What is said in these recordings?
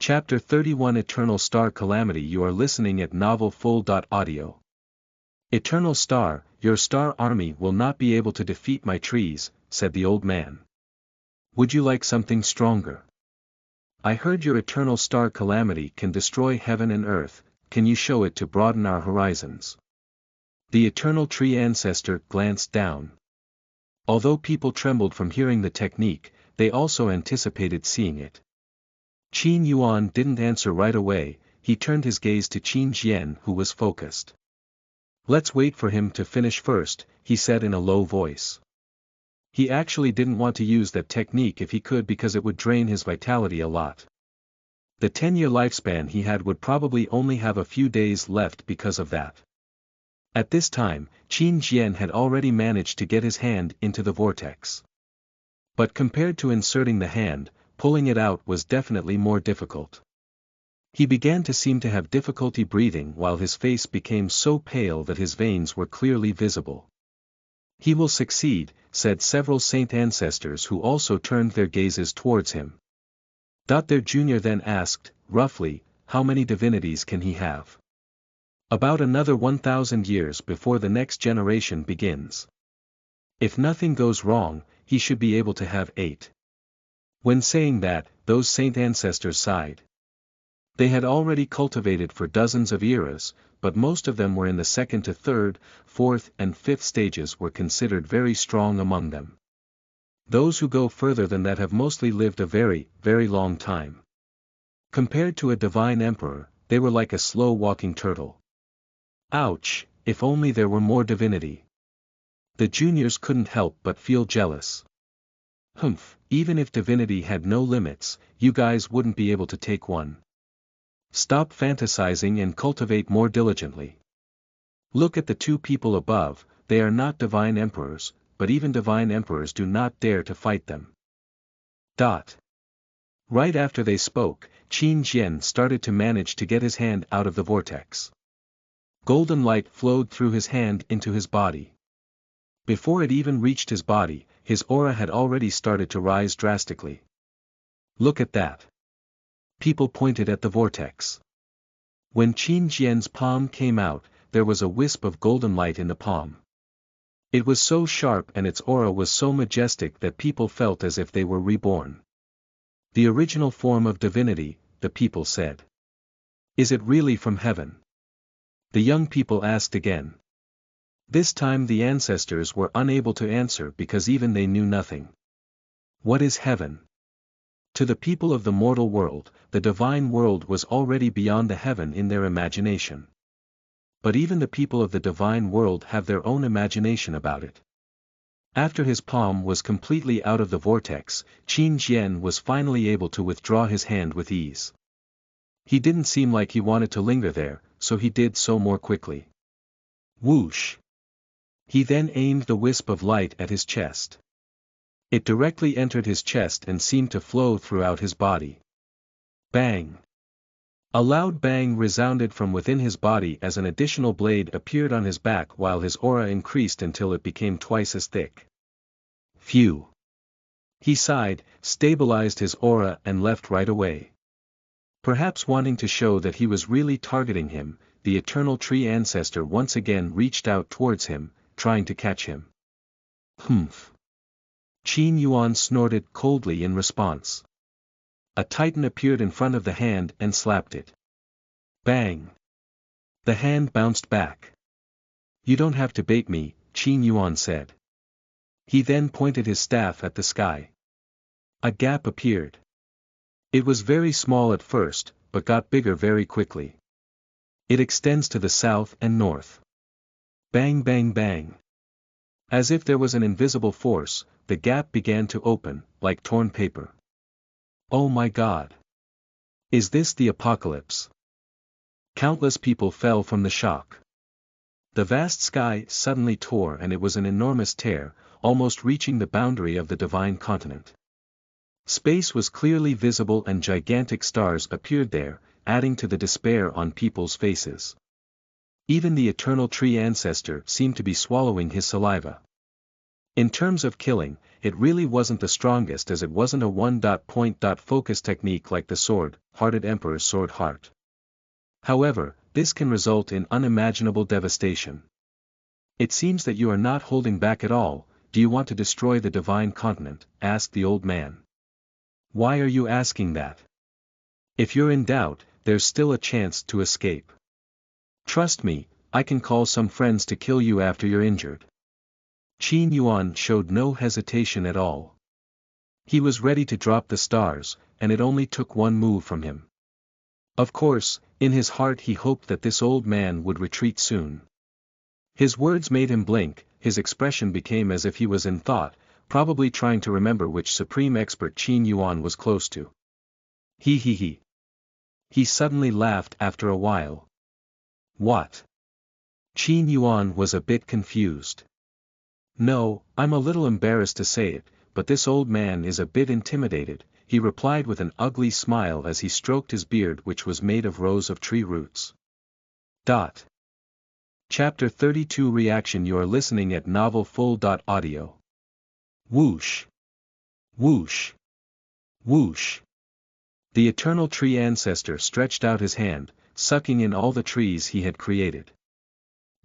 Chapter 31 Eternal Star Calamity. You are listening at novelfull.audio. Eternal Star, your star army will not be able to defeat my trees, said the old man. Would you like something stronger? I heard your eternal star calamity can destroy heaven and earth. Can you show it to broaden our horizons? The eternal tree ancestor glanced down. Although people trembled from hearing the technique, they also anticipated seeing it. Qin Yuan didn't answer right away. He turned his gaze to Qin Jian, who was focused. Let's wait for him to finish first, he said in a low voice. He actually didn't want to use that technique if he could because it would drain his vitality a lot. The 10-year lifespan he had would probably only have a few days left because of that. At this time, Qin Jian had already managed to get his hand into the vortex. But compared to inserting the hand, pulling it out was definitely more difficult. He began to seem to have difficulty breathing while his face became so pale that his veins were clearly visible. He will succeed, said several saint ancestors who also turned their gazes towards him. Their junior then asked, roughly, how many divinities can he have? About another 1,000 years before the next generation begins. If nothing goes wrong, he should be able to have 8. When saying that, those saint ancestors sighed. They had already cultivated for dozens of eras, but most of them were in the 2nd to 3rd, 4th and 5th stages were considered very strong among them. Those who go further than that have mostly lived a very, very long time. Compared to a divine emperor, they were like a slow-walking turtle. Ouch, if only there were more divinity. The juniors couldn't help but feel jealous. Humph, even if divinity had no limits, you guys wouldn't be able to take one. Stop fantasizing and cultivate more diligently. Look at the 2 people above, they are not divine emperors, but even divine emperors do not dare to fight them. Right after they spoke, Qin Jian started to manage to get his hand out of the vortex. Golden light flowed through his hand into his body. Before it even reached his body, his aura had already started to rise drastically. Look at that. People pointed at the vortex. When Qin Jian's palm came out, there was a wisp of golden light in the palm. It was so sharp and its aura was so majestic that people felt as if they were reborn. The original form of divinity, the people said. Is it really from heaven? The young people asked again. This time the ancestors were unable to answer because even they knew nothing. What is heaven? To the people of the mortal world, the divine world was already beyond the heaven in their imagination. But even the people of the divine world have their own imagination about it. After his palm was completely out of the vortex, Qin Jian was finally able to withdraw his hand with ease. He didn't seem like he wanted to linger there, so he did so more quickly. Whoosh! He then aimed the wisp of light at his chest. It directly entered his chest and seemed to flow throughout his body. Bang! A loud bang resounded from within his body as an additional blade appeared on his back while his aura increased until it became twice as thick. Phew! He sighed, stabilized his aura and left right away. Perhaps wanting to show that he was really targeting him, the eternal tree ancestor once again reached out towards him, trying to catch him. Humph! Qin Yuan snorted coldly in response. A titan appeared in front of the hand and slapped it. Bang! The hand bounced back. You don't have to bait me, Qin Yuan said. He then pointed his staff at the sky. A gap appeared. It was very small at first, but got bigger very quickly. It extends to the south and north. Bang bang bang. As if there was an invisible force, the gap began to open, like torn paper. Oh my God! Is this the apocalypse? Countless people fell from the shock. The vast sky suddenly tore and it was an enormous tear, almost reaching the boundary of the divine continent. Space was clearly visible and gigantic stars appeared there, adding to the despair on people's faces. Even the eternal tree ancestor seemed to be swallowing his saliva. In terms of killing, it really wasn't the strongest as it wasn't a one-point-focus technique like the sword-hearted Emperor's sword heart. However, this can result in unimaginable devastation. It seems that you are not holding back at all. Do you want to destroy the divine continent? Asked the old man. Why are you asking that? If you're in doubt, there's still a chance to escape. Trust me, I can call some friends to kill you after you're injured. Qin Yuan showed no hesitation at all. He was ready to drop the stars, and it only took one move from him. Of course, in his heart he hoped that this old man would retreat soon. His words made him blink, his expression became as if he was in thought, probably trying to remember which supreme expert Qin Yuan was close to. He. He suddenly laughed after a while. What? Qin Yuan was a bit confused. No, I'm a little embarrassed to say it, but this old man is a bit intimidated, he replied with an ugly smile as he stroked his beard which was made of rows of tree roots. Chapter 32 Reaction. You are listening at Novel Full. Audio. Whoosh. Whoosh. Whoosh. The eternal tree ancestor stretched out his hand, sucking in all the trees he had created.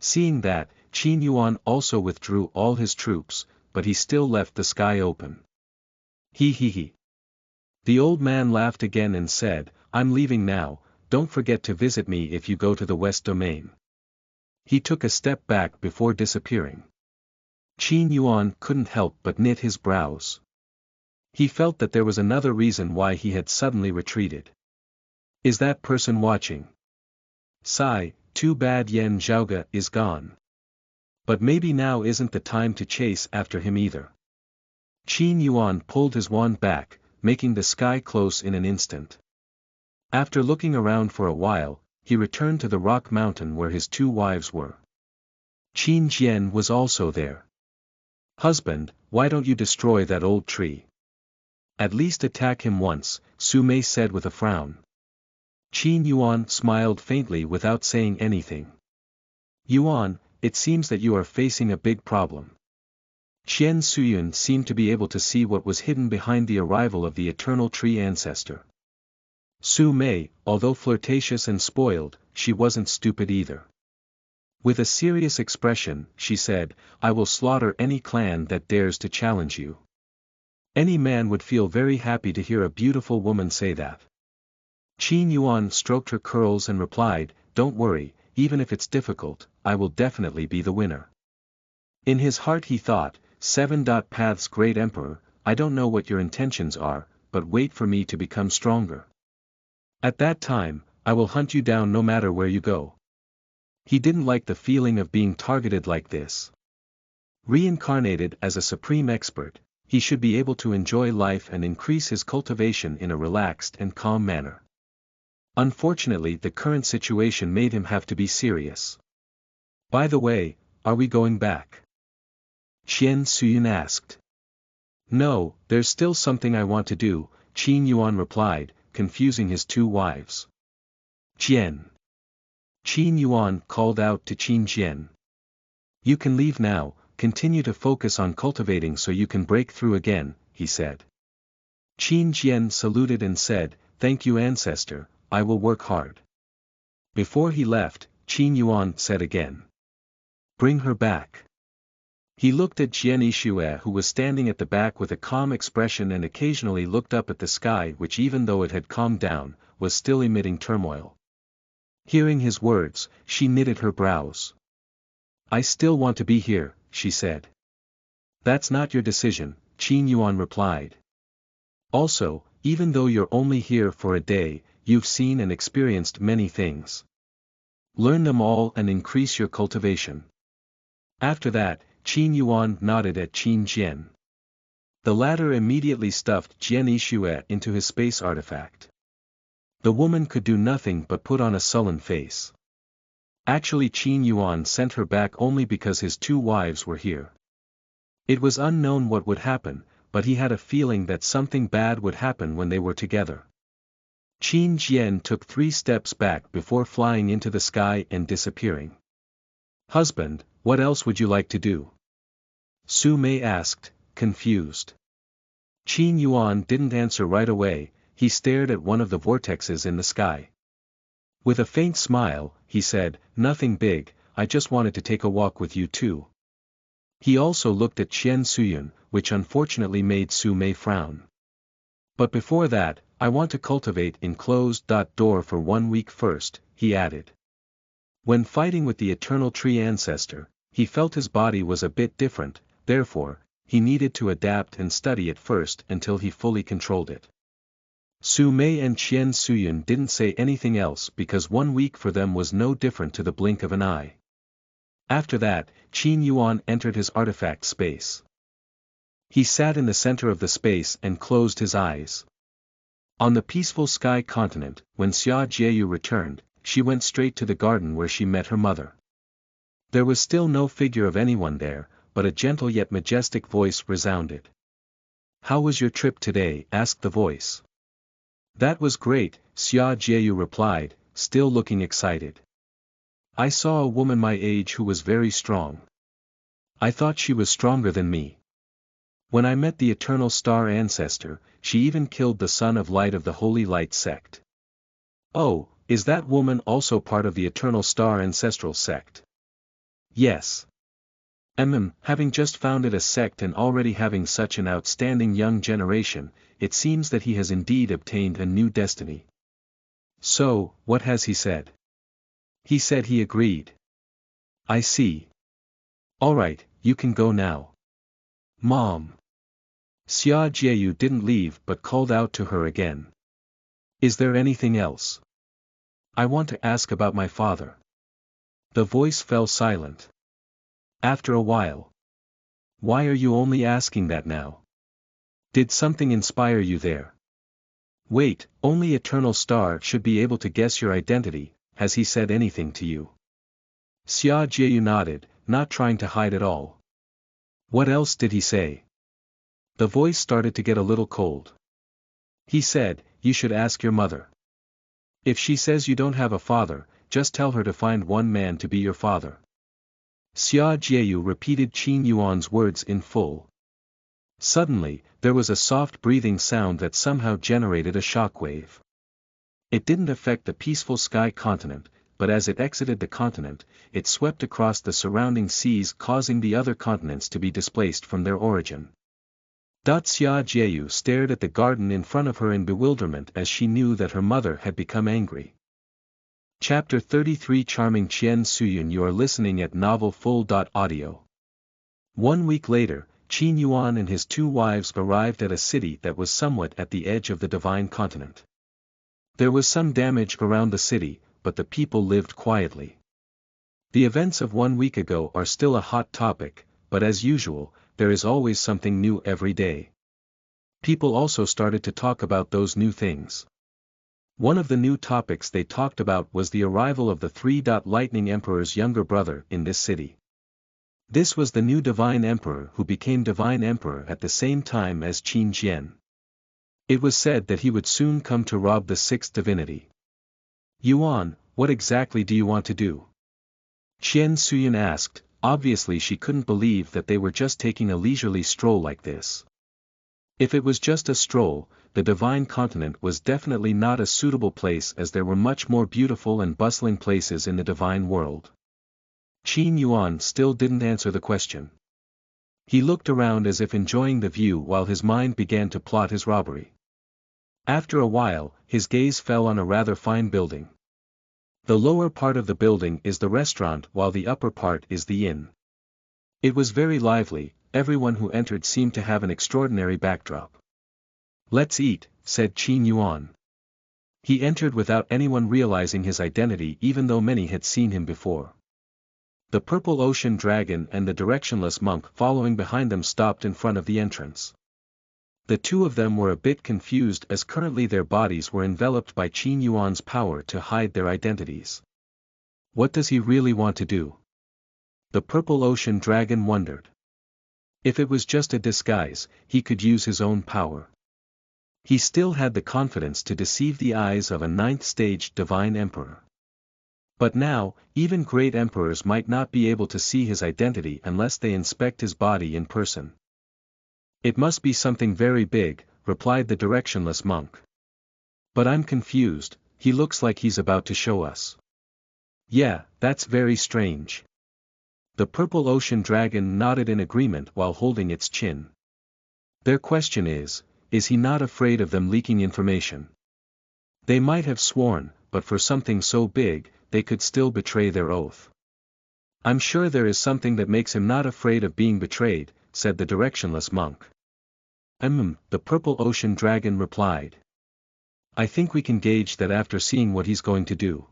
Seeing that, Qin Yuan also withdrew all his troops, but he still left the sky open. He. The old man laughed again and said, I'm leaving now, don't forget to visit me if you go to the West Domain. He took a step back before disappearing. Qin Yuan couldn't help but knit his brows. He felt that there was another reason why he had suddenly retreated. Is that person watching? Sigh, too bad Yan Zhaoge is gone. But maybe now isn't the time to chase after him either. Qin Yuan pulled his wand back, making the sky close in an instant. After looking around for a while, he returned to the rock mountain where his two wives were. Qin Jian was also there. Husband, why don't you destroy that old tree? At least attack him once, Su Mei said with a frown. Qin Yuan smiled faintly without saying anything. Yuan, it seems that you are facing a big problem. Qian Suyun seemed to be able to see what was hidden behind the arrival of the eternal tree ancestor. Su Mei, although flirtatious and spoiled, she wasn't stupid either. With a serious expression, she said, I will slaughter any clan that dares to challenge you. Any man would feel very happy to hear a beautiful woman say that. Qin Yuan stroked her curls and replied, don't worry, even if it's difficult, I will definitely be the winner. In his heart he thought, 7. Paths Great Emperor, I don't know what your intentions are, but wait for me to become stronger. At that time, I will hunt you down no matter where you go. He didn't like the feeling of being targeted like this. Reincarnated as a supreme expert, he should be able to enjoy life and increase his cultivation in a relaxed and calm manner. Unfortunately, the current situation made him have to be serious. By the way, are we going back? Qian Suyun asked. No, there's still something I want to do, Qin Yuan replied, confusing his two wives. Qin Yuan called out to Qin Jian. You can leave now, continue to focus on cultivating so you can break through again, he said. Qin Jian saluted and said, thank you Ancestor, I will work hard. Before he left, Qin Yuan said again. Bring her back. He looked at Jian Yixue who was standing at the back with a calm expression and occasionally looked up at the sky which even though it had calmed down, was still emitting turmoil. Hearing his words, she knitted her brows. I still want to be here, she said. That's not your decision, Qin Yuan replied. Also, even though you're only here for a day, you've seen and experienced many things. Learn them all and increase your cultivation. After that, Qin Yuan nodded at Qin Jian. The latter immediately stuffed Jian Yixue into his space artifact. The woman could do nothing but put on a sullen face. Actually Qin Yuan sent her back only because his two wives were here. It was unknown what would happen, but he had a feeling that something bad would happen when they were together. Qin Jian took 3 steps back before flying into the sky and disappearing. Husband, what else would you like to do? Su Mei asked, confused. Qin Yuan didn't answer right away, he stared at one of the vortexes in the sky. With a faint smile, he said, "Nothing big, I just wanted to take a walk with you too." He also looked at Qian Suyun, which unfortunately made Su Mei frown. "But before that, I want to cultivate in closed door for 1 week first," he added. When fighting with the Eternal Tree Ancestor, he felt his body was a bit different, therefore, he needed to adapt and study it first until he fully controlled it. Su Mei and Qian Suyun didn't say anything else because 1 week for them was no different to the blink of an eye. After that, Qin Yuan entered his artifact space. He sat in the center of the space and closed his eyes. On the peaceful sky continent, when Xia Jieyu returned, she went straight to the garden where she met her mother. There was still no figure of anyone there, but a gentle yet majestic voice resounded. "How was your trip today?" asked the voice. "That was great," Xia Jieyu replied, still looking excited. "I saw a woman my age who was very strong. I thought she was stronger than me. When I met the Eternal Star Ancestor, she even killed the Son of Light of the Holy Light sect." "Oh, is that woman also part of the Eternal Star Ancestral sect?" "Yes. Having just founded a sect and already having such an outstanding young generation, it seems that he has indeed obtained a new destiny." "So, what has he said?" "He said he agreed." "I see. Alright, you can go now." "Mom." Xia Jieyu didn't leave but called out to her again. "Is there anything else?" "I want to ask about my father." The voice fell silent. After a while. "Why are you only asking that now? Did something inspire you there?" "Wait, only Eternal Star should be able to guess your identity. Has he said anything to you?" Xia Jieyu nodded, not trying to hide at all. "What else did he say?" The voice started to get a little cold. "He said, you should ask your mother. If she says you don't have a father, just tell her to find one man to be your father." Xia Jieyu repeated Qin Yuan's words in full. Suddenly, there was a soft breathing sound that somehow generated a shockwave. It didn't affect the peaceful sky continent, but as it exited the continent, it swept across the surrounding seas, causing the other continents to be displaced from their origin. Xia Jieyu stared at the garden in front of her in bewilderment as she knew that her mother had become angry. Chapter 33 Charming Qian Suyun. You are listening at Novel Full. Audio. 1 week later, Qin Yuan and his 2 wives arrived at a city that was somewhat at the edge of the divine continent. There was some damage around the city, but the people lived quietly. The events of 1 week ago are still a hot topic, but as usual, there is always something new every day. People also started to talk about those new things. One of the new topics they talked about was the arrival of the 3. Lightning Emperor's younger brother in this city. This was the new Divine Emperor who became Divine Emperor at the same time as Qin Jian. It was said that he would soon come to rob the 6th divinity. "Yuan, what exactly do you want to do?" Qian Suyun asked. Obviously she couldn't believe that they were just taking a leisurely stroll like this. If it was just a stroll, the divine continent was definitely not a suitable place, as there were much more beautiful and bustling places in the divine world. Qin Yuan still didn't answer the question. He looked around as if enjoying the view while his mind began to plot his robbery. After a while, his gaze fell on a rather fine building. The lower part of the building is the restaurant while the upper part is the inn. It was very lively. Everyone who entered seemed to have an extraordinary backdrop. "Let's eat," said Qin Yuan. He entered without anyone realizing his identity, even though many had seen him before. The purple ocean dragon and the directionless monk following behind them stopped in front of the entrance. The 2 of them were a bit confused as currently their bodies were enveloped by Qin Yuan's power to hide their identities. What does he really want to do? The purple ocean dragon wondered. If it was just a disguise, he could use his own power. He still had the confidence to deceive the eyes of a 9th-stage divine emperor. But now, even great emperors might not be able to see his identity unless they inspect his body in person. It must be something very big, replied the directionless monk. But I'm confused, he looks like he's about to show us. Yeah, that's very strange. The purple ocean dragon nodded in agreement while holding its chin. Their question is he not afraid of them leaking information? They might have sworn, but for something so big, they could still betray their oath. I'm sure there is something that makes him not afraid of being betrayed, said the directionless monk. The purple ocean dragon replied. I think we can gauge that after seeing what he's going to do.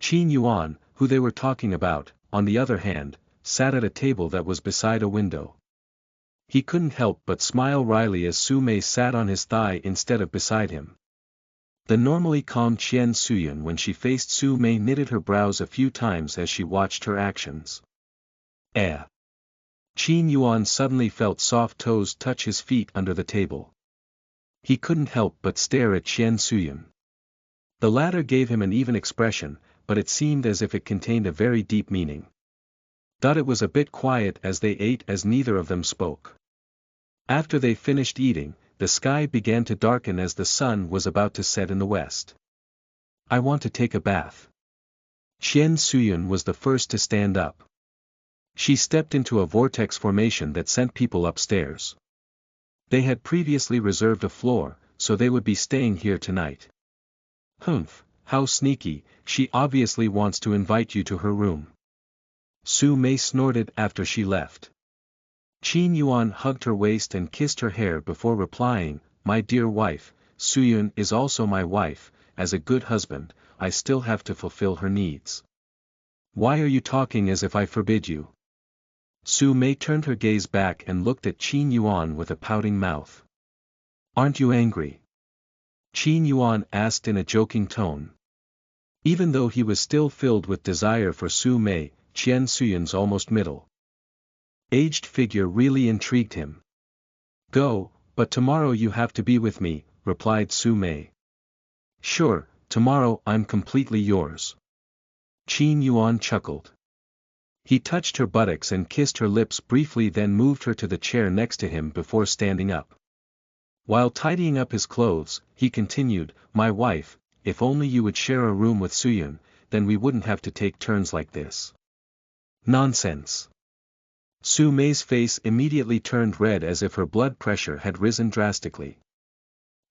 Qin Yuan, who they were talking about, on the other hand, sat at a table that was beside a window. He couldn't help but smile wryly as Su Mei sat on his thigh instead of beside him. The normally calm Qian Suyun when she faced Su Mei knitted her brows a few times as she watched her actions. Qin Yuan suddenly felt soft toes touch his feet under the table. He couldn't help but stare at Qian Suyun. The latter gave him an even expression, but it seemed as if it contained a very deep meaning. It was a bit quiet as they ate as neither of them spoke. After they finished eating, the sky began to darken as the sun was about to set in the west. I want to take a bath. Qian Suyun was the first to stand up. She stepped into a vortex formation that sent people upstairs. They had previously reserved a floor, so they would be staying here tonight. Humph, how sneaky, she obviously wants to invite you to her room. Su Mei snorted after she left. Qin Yuan hugged her waist and kissed her hair before replying, my dear wife, Suyun is also my wife, as a good husband, I still have to fulfill her needs. Why are you talking as if I forbid you? Su Mei turned her gaze back and looked at Qin Yuan with a pouting mouth. Aren't you angry? Qin Yuan asked in a joking tone. Even though he was still filled with desire for Su Mei, Qian Suyun's almost middle-aged figure really intrigued him. Go, but tomorrow you have to be with me, replied Su Mei. Sure, tomorrow I'm completely yours. Qin Yuan chuckled. He touched her buttocks and kissed her lips briefly, then moved her to the chair next to him before standing up. While tidying up his clothes, he continued, my wife, if only you would share a room with Suyun, then we wouldn't have to take turns like this. Nonsense. Su Mei's face immediately turned red as if her blood pressure had risen drastically.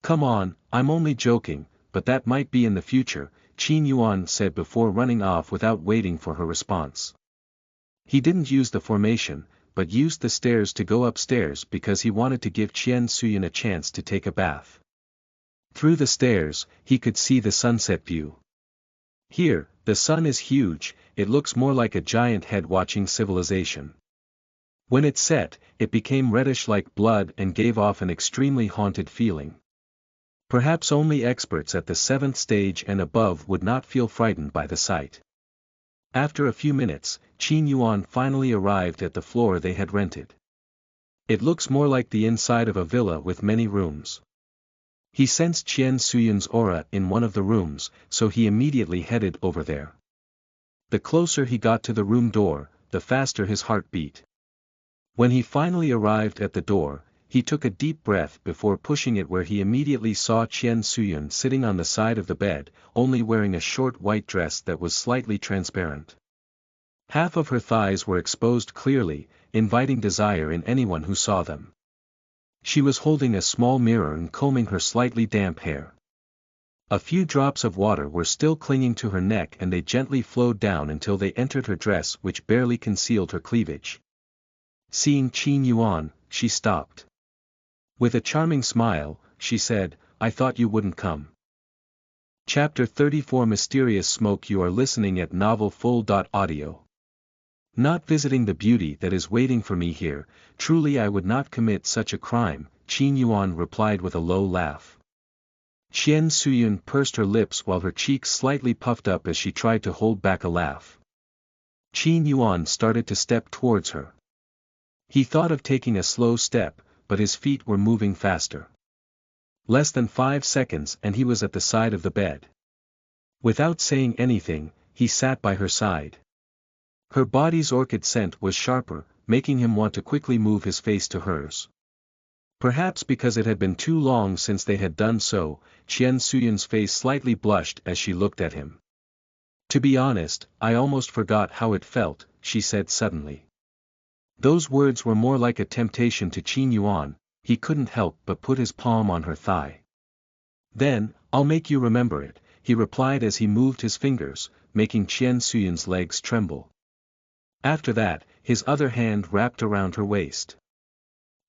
Come on, I'm only joking, but that might be in the future, Qin Yuan said before running off without waiting for her response. He didn't use the formation, but used the stairs to go upstairs because he wanted to give Qian Suyun a chance to take a bath. Through the stairs, he could see the sunset view. Here, the sun is huge, it looks more like a giant head watching civilization. When it set, it became reddish like blood and gave off an extremely haunted feeling. Perhaps only experts at the 7th stage and above would not feel frightened by the sight. After a few minutes, Qin Yuan finally arrived at the floor they had rented. It looks more like the inside of a villa with many rooms. He sensed Qian Suyun's aura in one of the rooms, so he immediately headed over there. The closer he got to the room door, the faster his heart beat. When he finally arrived at the door, he took a deep breath before pushing it, where he immediately saw Qian Suyun sitting on the side of the bed, only wearing a short white dress that was slightly transparent. Half of her thighs were exposed clearly, inviting desire in anyone who saw them. She was holding a small mirror and combing her slightly damp hair. A few drops of water were still clinging to her neck and they gently flowed down until they entered her dress, which barely concealed her cleavage. Seeing Qin Yuan, she stopped. With a charming smile, she said, I thought you wouldn't come. Chapter 34 Mysterious Smoke. You are listening at novelfull.audio. Not visiting the beauty that is waiting for me here, truly I would not commit such a crime, Qin Yuan replied with a low laugh. Qian Suyun pursed her lips while her cheeks slightly puffed up as she tried to hold back a laugh. Qin Yuan started to step towards her. He thought of taking a slow step, but his feet were moving faster. Less than 5 seconds and he was at the side of the bed. Without saying anything, he sat by her side. Her body's orchid scent was sharper, making him want to quickly move his face to hers. Perhaps because it had been too long since they had done so, Qian Suyun's face slightly blushed as she looked at him. To be honest, I almost forgot how it felt, she said suddenly. Those words were more like a temptation to Qin Yuan. He couldn't help but put his palm on her thigh. Then, I'll make you remember it, he replied as he moved his fingers, making Qian Suyun's legs tremble. After that, his other hand wrapped around her waist.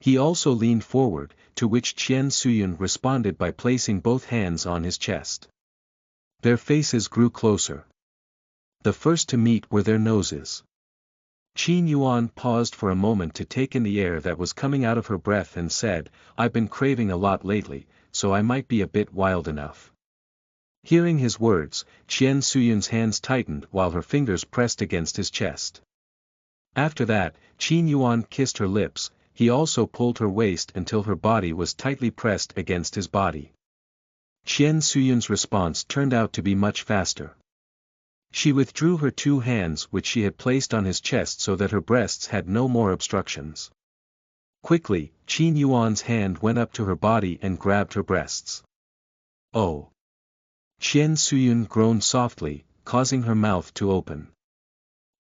He also leaned forward, to which Qian Suyun responded by placing both hands on his chest. Their faces grew closer. The first to meet were their noses. Qin Yuan paused for a moment to take in the air that was coming out of her breath and said, I've been craving a lot lately, so I might be a bit wild enough. Hearing his words, Qian Suyun's hands tightened while her fingers pressed against his chest. After that, Qin Yuan kissed her lips. He also pulled her waist until her body was tightly pressed against his body. Qian Suyun's response turned out to be much faster. She withdrew her two hands which she had placed on his chest so that her breasts had no more obstructions. Quickly, Qin Yuan's hand went up to her body and grabbed her breasts. Oh! Qian Suyun groaned softly, causing her mouth to open.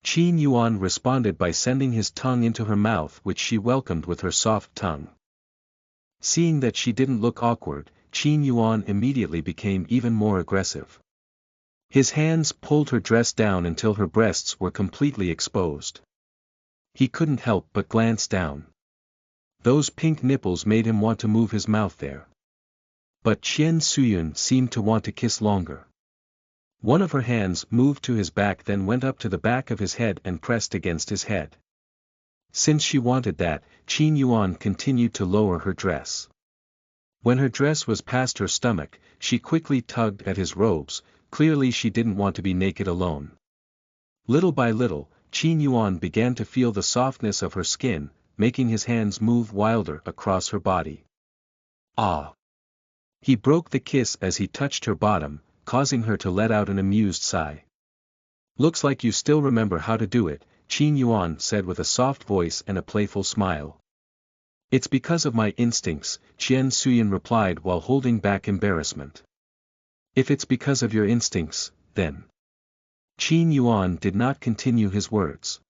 Qin Yuan responded by sending his tongue into her mouth which she welcomed with her soft tongue. Seeing that she didn't look awkward, Qin Yuan immediately became even more aggressive. His hands pulled her dress down until her breasts were completely exposed. He couldn't help but glance down. Those pink nipples made him want to move his mouth there. But Qian Suyun seemed to want to kiss longer. One of her hands moved to his back then went up to the back of his head and pressed against his head. Since she wanted that, Qin Yuan continued to lower her dress. When her dress was past her stomach, she quickly tugged at his robes. Clearly she didn't want to be naked alone. Little by little, Qin Yuan began to feel the softness of her skin, making his hands move wilder across her body. Ah! He broke the kiss as he touched her bottom, causing her to let out an amused sigh. Looks like you still remember how to do it, Qin Yuan said with a soft voice and a playful smile. It's because of my instincts, Qian Suyun replied while holding back embarrassment. If it's because of your instincts, then. Qin Yuan did not continue his words.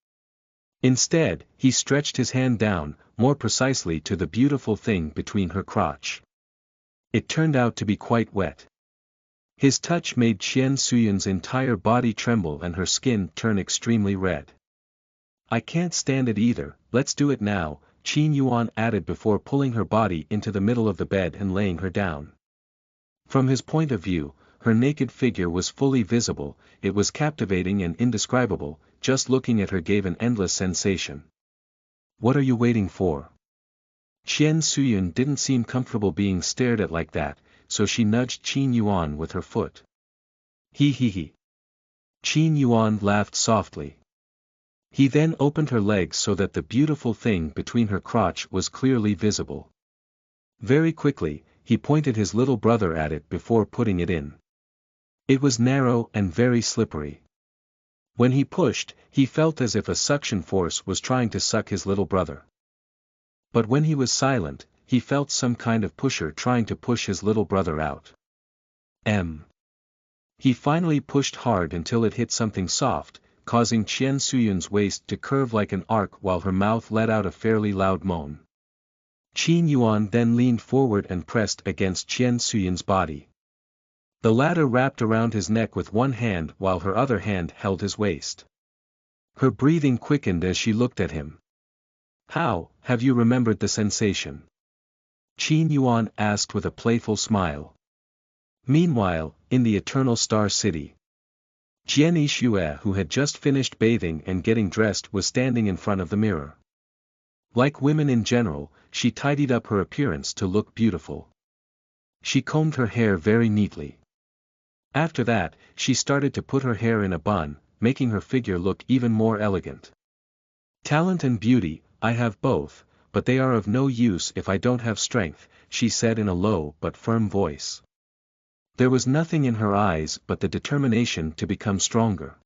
Instead, he stretched his hand down, more precisely to the beautiful thing between her crotch. It turned out to be quite wet. His touch made Qian Suyun's entire body tremble and her skin turn extremely red. I can't stand it either, let's do it now, Qin Yuan added before pulling her body into the middle of the bed and laying her down. From his point of view, her naked figure was fully visible, it was captivating and indescribable, just looking at her gave an endless sensation. What are you waiting for? Qian Suyun didn't seem comfortable being stared at like that, so she nudged Qin Yuan with her foot. He. Qin Yuan laughed softly. He then opened her legs so that the beautiful thing between her crotch was clearly visible. Very quickly, he pointed his little brother at it before putting it in. It was narrow and very slippery. When he pushed, he felt as if a suction force was trying to suck his little brother. But when he was silent, he felt some kind of pusher trying to push his little brother out. He finally pushed hard until it hit something soft, causing Qian Suyun's waist to curve like an arc while her mouth let out a fairly loud moan. Qin Yuan then leaned forward and pressed against Qian Suyun's body. The latter wrapped around his neck with one hand while her other hand held his waist. Her breathing quickened as she looked at him. How, have you remembered the sensation? Qin Yuan asked with a playful smile. Meanwhile, in the Eternal Star City, Jian Yixue, who had just finished bathing and getting dressed, was standing in front of the mirror. Like women in general, she tidied up her appearance to look beautiful. She combed her hair very neatly. After that, she started to put her hair in a bun, making her figure look even more elegant. Talent and beauty, I have both, but they are of no use if I don't have strength, she said in a low but firm voice. There was nothing in her eyes but the determination to become stronger.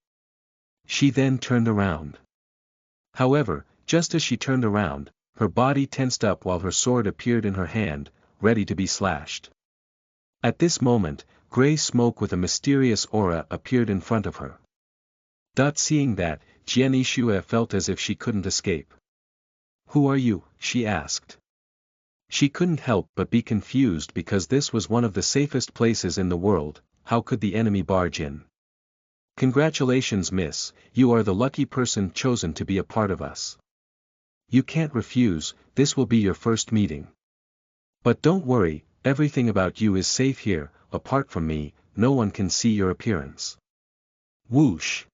She then turned around. However, just as she turned around, her body tensed up while her sword appeared in her hand, ready to be slashed. At this moment, gray smoke with a mysterious aura appeared in front of her. Seeing that, Jian Yixue felt as if she couldn't escape. "Who are you?" she asked. She couldn't help but be confused because this was one of the safest places in the world. How could the enemy barge in? "Congratulations, miss, you are the lucky person chosen to be a part of us. You can't refuse, this will be your first meeting. But don't worry, everything about you is safe here, apart from me, no one can see your appearance." Whoosh!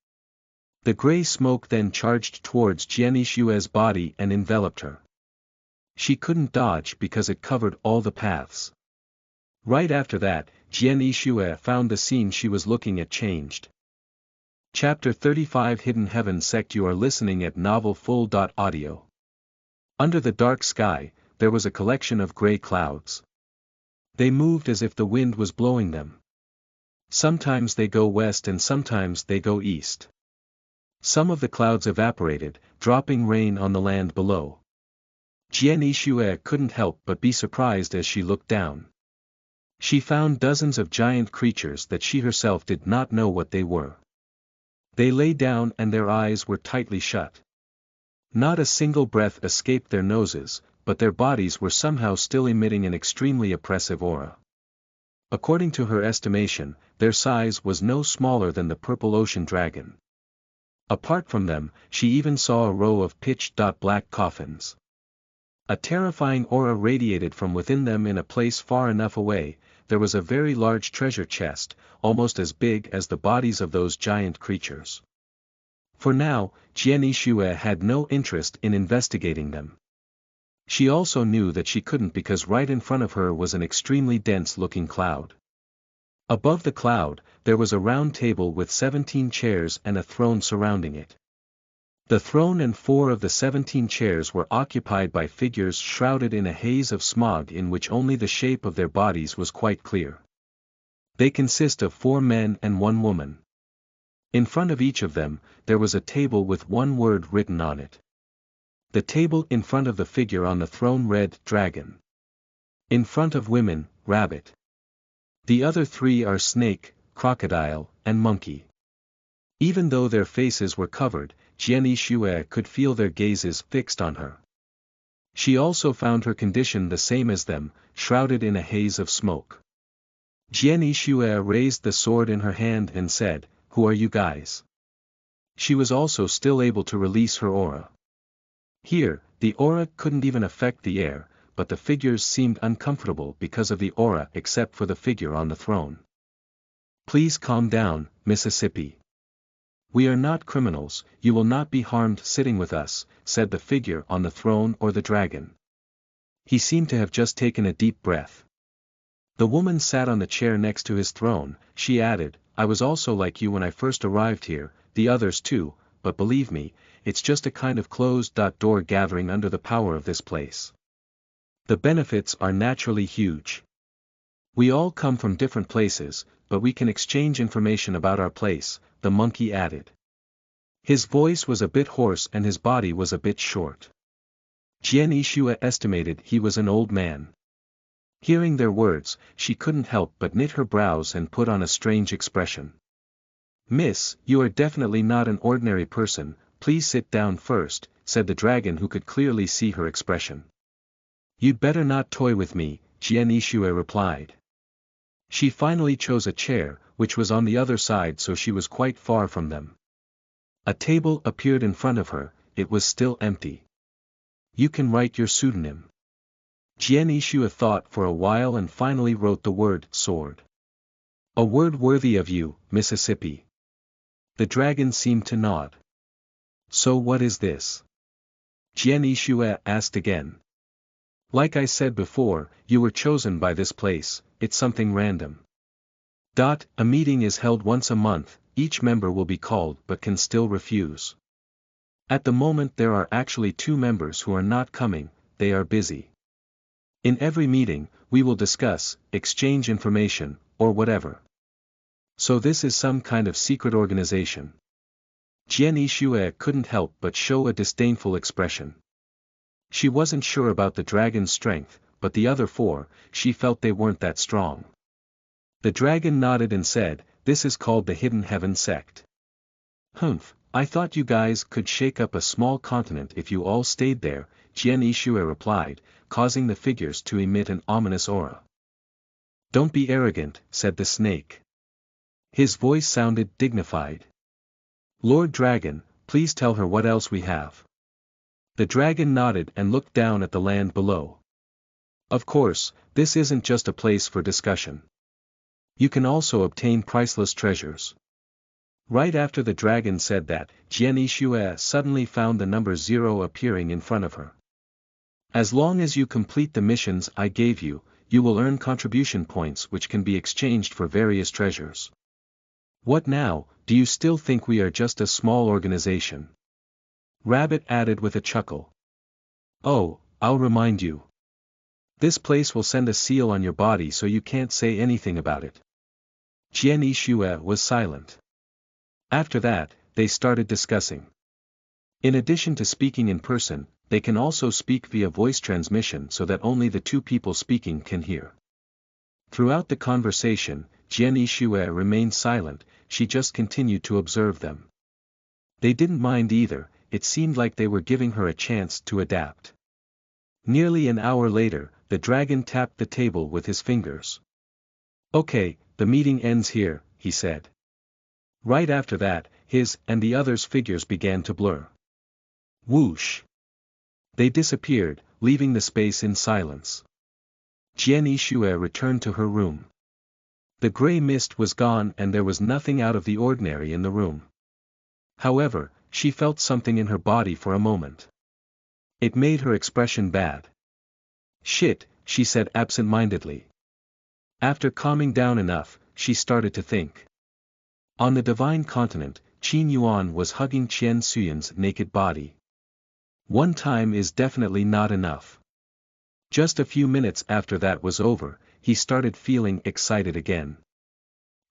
The gray smoke then charged towards Jian Yixue's body and enveloped her. She couldn't dodge because it covered all the paths. Right after that, Jian Yixue found the scene she was looking at changed. Chapter 35 Hidden Heaven Sect. You are listening at Novel Full. Audio. Under the dark sky, there was a collection of gray clouds. They moved as if the wind was blowing them. Sometimes they go west and sometimes they go east. Some of the clouds evaporated, dropping rain on the land below. Jian Yixue couldn't help but be surprised as she looked down. She found dozens of giant creatures that she herself did not know what they were. They lay down and their eyes were tightly shut. Not a single breath escaped their noses, but their bodies were somehow still emitting an extremely oppressive aura. According to her estimation, their size was no smaller than the purple ocean dragon. Apart from them, she even saw a row of pitch-black coffins. A terrifying aura radiated from within them. In a place far enough away, there was a very large treasure chest, almost as big as the bodies of those giant creatures. For now, Jian Yixue had no interest in investigating them. She also knew that she couldn't because right in front of her was an extremely dense-looking cloud. Above the cloud, there was a round table with 17 chairs and a throne surrounding it. The throne and 4 of the 17 chairs were occupied by figures shrouded in a haze of smog in which only the shape of their bodies was quite clear. They consist of 4 men and 1 woman. In front of each of them, there was a table with one word written on it. The table in front of the figure on the throne read, "Dragon." In front of women, "Rabbit." The other 3 are snake, crocodile, and monkey. Even though their faces were covered, Jian Yixue could feel their gazes fixed on her. She also found her condition the same as them, shrouded in a haze of smoke. Jian Yixue raised the sword in her hand and said, "Who are you guys?" She was also still able to release her aura. Here, the aura couldn't even affect the air, but the figures seemed uncomfortable because of the aura except for the figure on the throne. "Please calm down, Mississippi. We are not criminals, you will not be harmed sitting with us," said the figure on the throne or the dragon. He seemed to have just taken a deep breath. The woman sat on the chair next to his throne. She added, "I was also like you when I first arrived here, the others too, but believe me, it's just a kind of closed-door gathering under the power of this place. The benefits are naturally huge. We all come from different places, but we can exchange information about our place," the monkey added. His voice was a bit hoarse and his body was a bit short. Jian Yixue estimated he was an old man. Hearing their words, she couldn't help but knit her brows and put on a strange expression. "Miss, you are definitely not an ordinary person, please sit down first," said the dragon who could clearly see her expression. "You'd better not toy with me," Jian Yixue replied. She finally chose a chair, which was on the other side so she was quite far from them. A table appeared in front of her, it was still empty. "You can write your pseudonym." Jian Yixue thought for a while and finally wrote the word, "sword." "A word worthy of you, Mississippi." The dragon seemed to nod. "So what is this?" Jian Yixue asked again. "Like I said before, you were chosen by this place, it's something random. A meeting is held once a month, each member will be called but can still refuse. At the moment there are actually 2 members who are not coming, they are busy. In every meeting, we will discuss, exchange information, or whatever. So this is some kind of secret organization." Jian Yixue couldn't help but show a disdainful expression. She wasn't sure about the dragon's strength, but the other four, she felt they weren't that strong. The dragon nodded and said, "This is called the Hidden Heaven sect." "Humph, I thought you guys could shake up a small continent if you all stayed there," Jian Yixue replied, causing the figures to emit an ominous aura. "Don't be arrogant," said the snake. His voice sounded dignified. "Lord Dragon, please tell her what else we have." The dragon nodded and looked down at the land below. "Of course, this isn't just a place for discussion. You can also obtain priceless treasures." Right after the dragon said that, Jian Yixue suddenly found the number 0 appearing in front of her. "As long as you complete the missions I gave you, you will earn contribution points which can be exchanged for various treasures." "What now, do you still think we are just a small organization?" Rabbit added with a chuckle. "Oh, I'll remind you. This place will send a seal on your body so you can't say anything about it." Jian Yixue was silent. After that, they started discussing. In addition to speaking in person, they can also speak via voice transmission so that only the two people speaking can hear. Throughout the conversation, Jian Yixue remained silent, she just continued to observe them. They didn't mind either, it seemed like they were giving her a chance to adapt. Nearly an hour later, the dragon tapped the table with his fingers. "Okay, the meeting ends here," he said. Right after that, his and the others' figures began to blur. Whoosh! They disappeared, leaving the space in silence. Jian Yixue returned to her room. The gray mist was gone and there was nothing out of the ordinary in the room. However, she felt something in her body for a moment. It made her expression bad. "Shit," she said absent-mindedly. After calming down enough, she started to think. On the divine continent, Qin Yuan was hugging Qian Suyun's naked body. One time is definitely not enough. Just a few minutes after that was over, he started feeling excited again.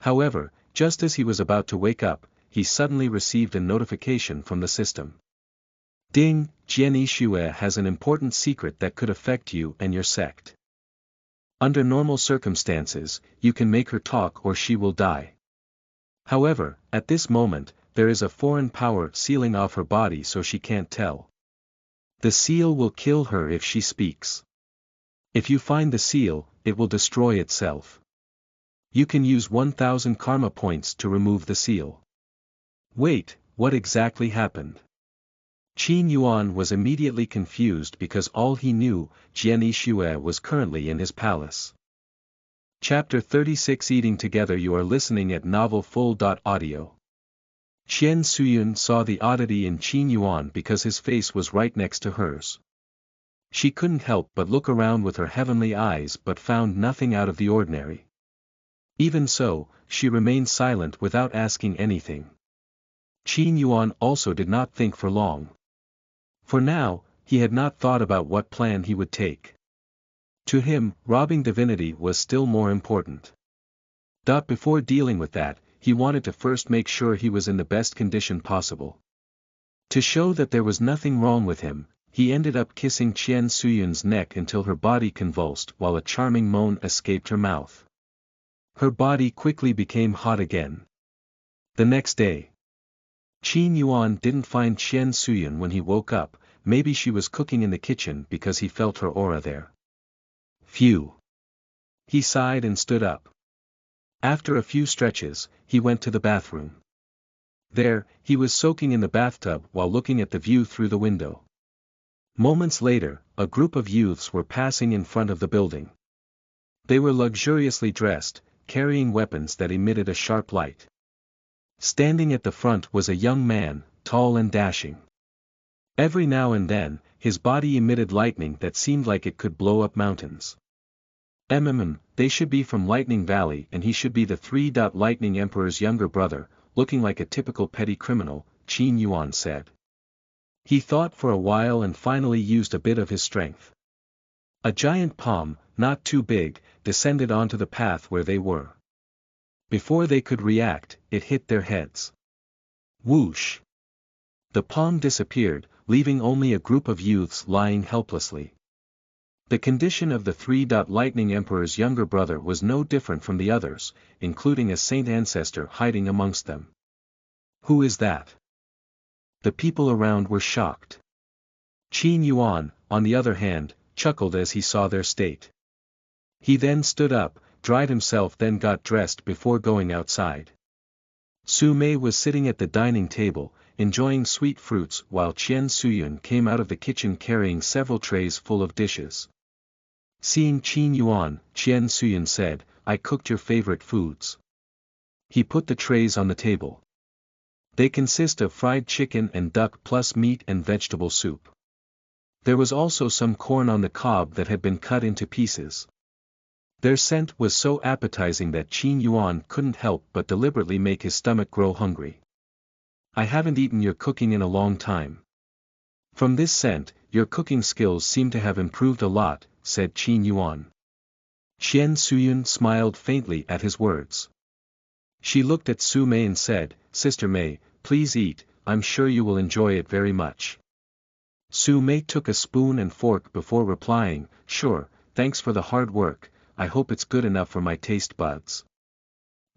However, just as he was about to wake up, he suddenly received a notification from the system. "Ding, Jian Yixue has an important secret that could affect you and your sect. Under normal circumstances, you can make her talk or she will die. However, at this moment, there is a foreign power sealing off her body so she can't tell. The seal will kill her if she speaks. If you find the seal, it will destroy itself. You can use 1,000 karma points to remove the seal." Wait, what exactly happened? Qin Yuan was immediately confused because all he knew, Jian Yixue was currently in his palace. Chapter 36 Eating Together. You are listening at novelfull.audio. Qian Suyun saw the oddity in Qin Yuan because his face was right next to hers. She couldn't help but look around with her heavenly eyes but found nothing out of the ordinary. Even so, she remained silent without asking anything. Qin Yuan also did not think for long. For now, he had not thought about what plan he would take. To him, robbing divinity was still more important. Before dealing with that, he wanted to first make sure he was in the best condition possible. To show that there was nothing wrong with him, he ended up kissing Qian Suyun's neck until her body convulsed while a charming moan escaped her mouth. Her body quickly became hot again. The next day, Qin Yuan didn't find Qian Suyun when he woke up, maybe she was cooking in the kitchen because he felt her aura there. Phew! He sighed and stood up. After a few stretches, he went to the bathroom. There, he was soaking in the bathtub while looking at the view through the window. Moments later, a group of youths were passing in front of the building. They were luxuriously dressed, carrying weapons that emitted a sharp light. Standing at the front was a young man, tall and dashing. Every now and then, his body emitted lightning that seemed like it could blow up mountains. They should be from Lightning Valley and he should be the 3. Lightning Emperor's younger brother, looking like a typical petty criminal, Qin Yuan said. He thought for a while and finally used a bit of his strength. A giant palm, not too big, descended onto the path where they were. Before they could react, it hit their heads. Whoosh! The palm disappeared, leaving only a group of youths lying helplessly. The condition of the Lightning Emperor's younger brother was no different from the others, including a Saint Ancestor hiding amongst them. Who is that? The people around were shocked. Qin Yuan, on the other hand, chuckled as he saw their state. He then stood up, dried himself, then got dressed before going outside. Su Mei was sitting at the dining table, enjoying sweet fruits, while Qian Suyun came out of the kitchen carrying several trays full of dishes. Seeing Qin Yuan, Qian Suyun said, "I cooked your favorite foods." He put the trays on the table. They consist of fried chicken and duck plus meat and vegetable soup. There was also some corn on the cob that had been cut into pieces. Their scent was so appetizing that Qin Yuan couldn't help but deliberately make his stomach grow hungry. "I haven't eaten your cooking in a long time. From this scent, your cooking skills seem to have improved a lot," said Qin Yuan. Qian Suyun smiled faintly at his words. She looked at Su Mei and said, "Sister Mei, please eat, I'm sure you will enjoy it very much." Su Mei took a spoon and fork before replying, "Sure, thanks for the hard work, I hope it's good enough for my taste buds.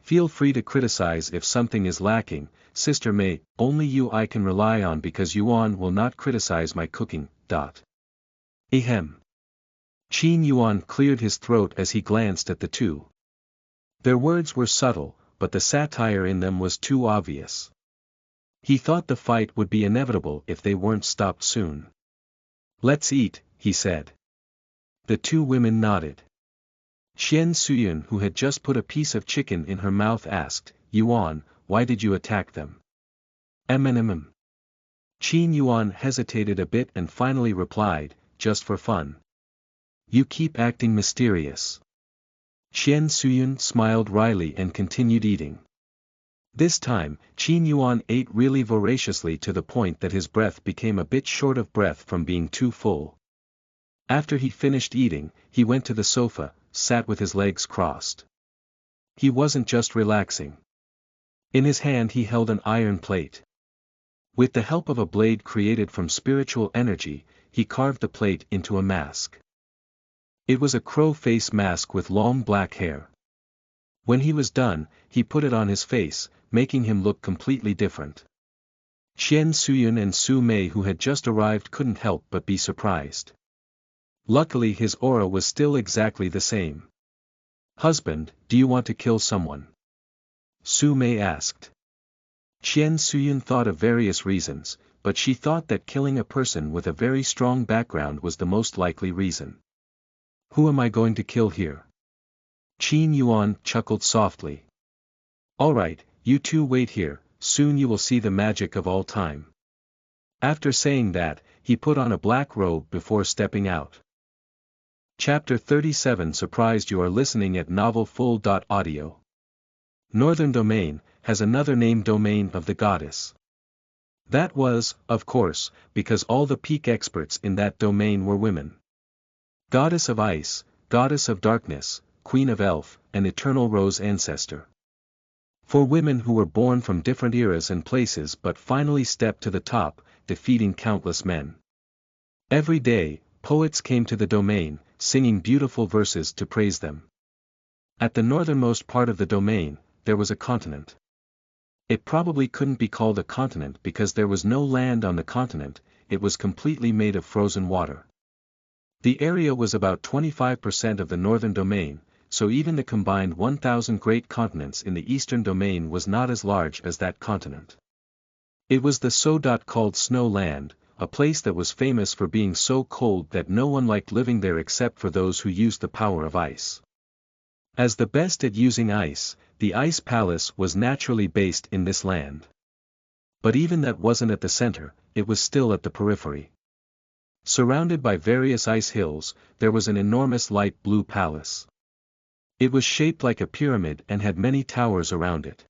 Feel free to criticize if something is lacking, Sister Mei, only you I can rely on because Yuan will not criticize my cooking, Ahem. Qin Yuan cleared his throat as he glanced at the two. Their words were subtle, but the satire in them was too obvious. He thought the fight would be inevitable if they weren't stopped soon. "Let's eat," he said. The two women nodded. Qian Suyun, who had just put a piece of chicken in her mouth, asked, "Yuan, why did you attack them?" "Mm." Qin Yuan hesitated a bit and finally replied, "Just for fun." "You keep acting mysterious." Qian Suyun smiled wryly and continued eating. This time, Qin Yuan ate really voraciously to the point that his breath became a bit short of breath from being too full. After he finished eating, he went to the sofa, sat with his legs crossed. He wasn't just relaxing. In his hand he held an iron plate. With the help of a blade created from spiritual energy, he carved the plate into a mask. It was a crow face mask with long black hair. When he was done, he put it on his face, making him look completely different. Qian Suyun and Su Mei, who had just arrived, couldn't help but be surprised. Luckily his aura was still exactly the same. "Husband, do you want to kill someone?" Su Mei asked. Qian Suyun thought of various reasons, but she thought that killing a person with a very strong background was the most likely reason. "Who am I going to kill here?" Qin Yuan chuckled softly. "Alright, you two wait here, soon you will see the magic of all time." After saying that, he put on a black robe before stepping out. Chapter 37 Surprised you are listening at novelfull.audio. Northern Domain has another name, Domain of the Goddess. That was, of course, because all the peak experts in that domain were women. Goddess of Ice, Goddess of Darkness, Queen of Elf, and Eternal Rose Ancestor. For women who were born from different eras and places but finally stepped to the top, defeating countless men. Every day, poets came to the domain, singing beautiful verses to praise them. At the northernmost part of the domain, there was a continent. It probably couldn't be called a continent because there was no land on the continent, it was completely made of frozen water. The area was about 25% of the northern domain, so even the combined 1,000 great continents in the eastern domain was not as large as that continent. It was the so-called Snow Land, a place that was famous for being so cold that no one liked living there except for those who used the power of ice. As the best at using ice, the Ice Palace was naturally based in this land. But even that wasn't at the center, it was still at the periphery. Surrounded by various ice hills, there was an enormous light blue palace. It was shaped like a pyramid and had many towers around it.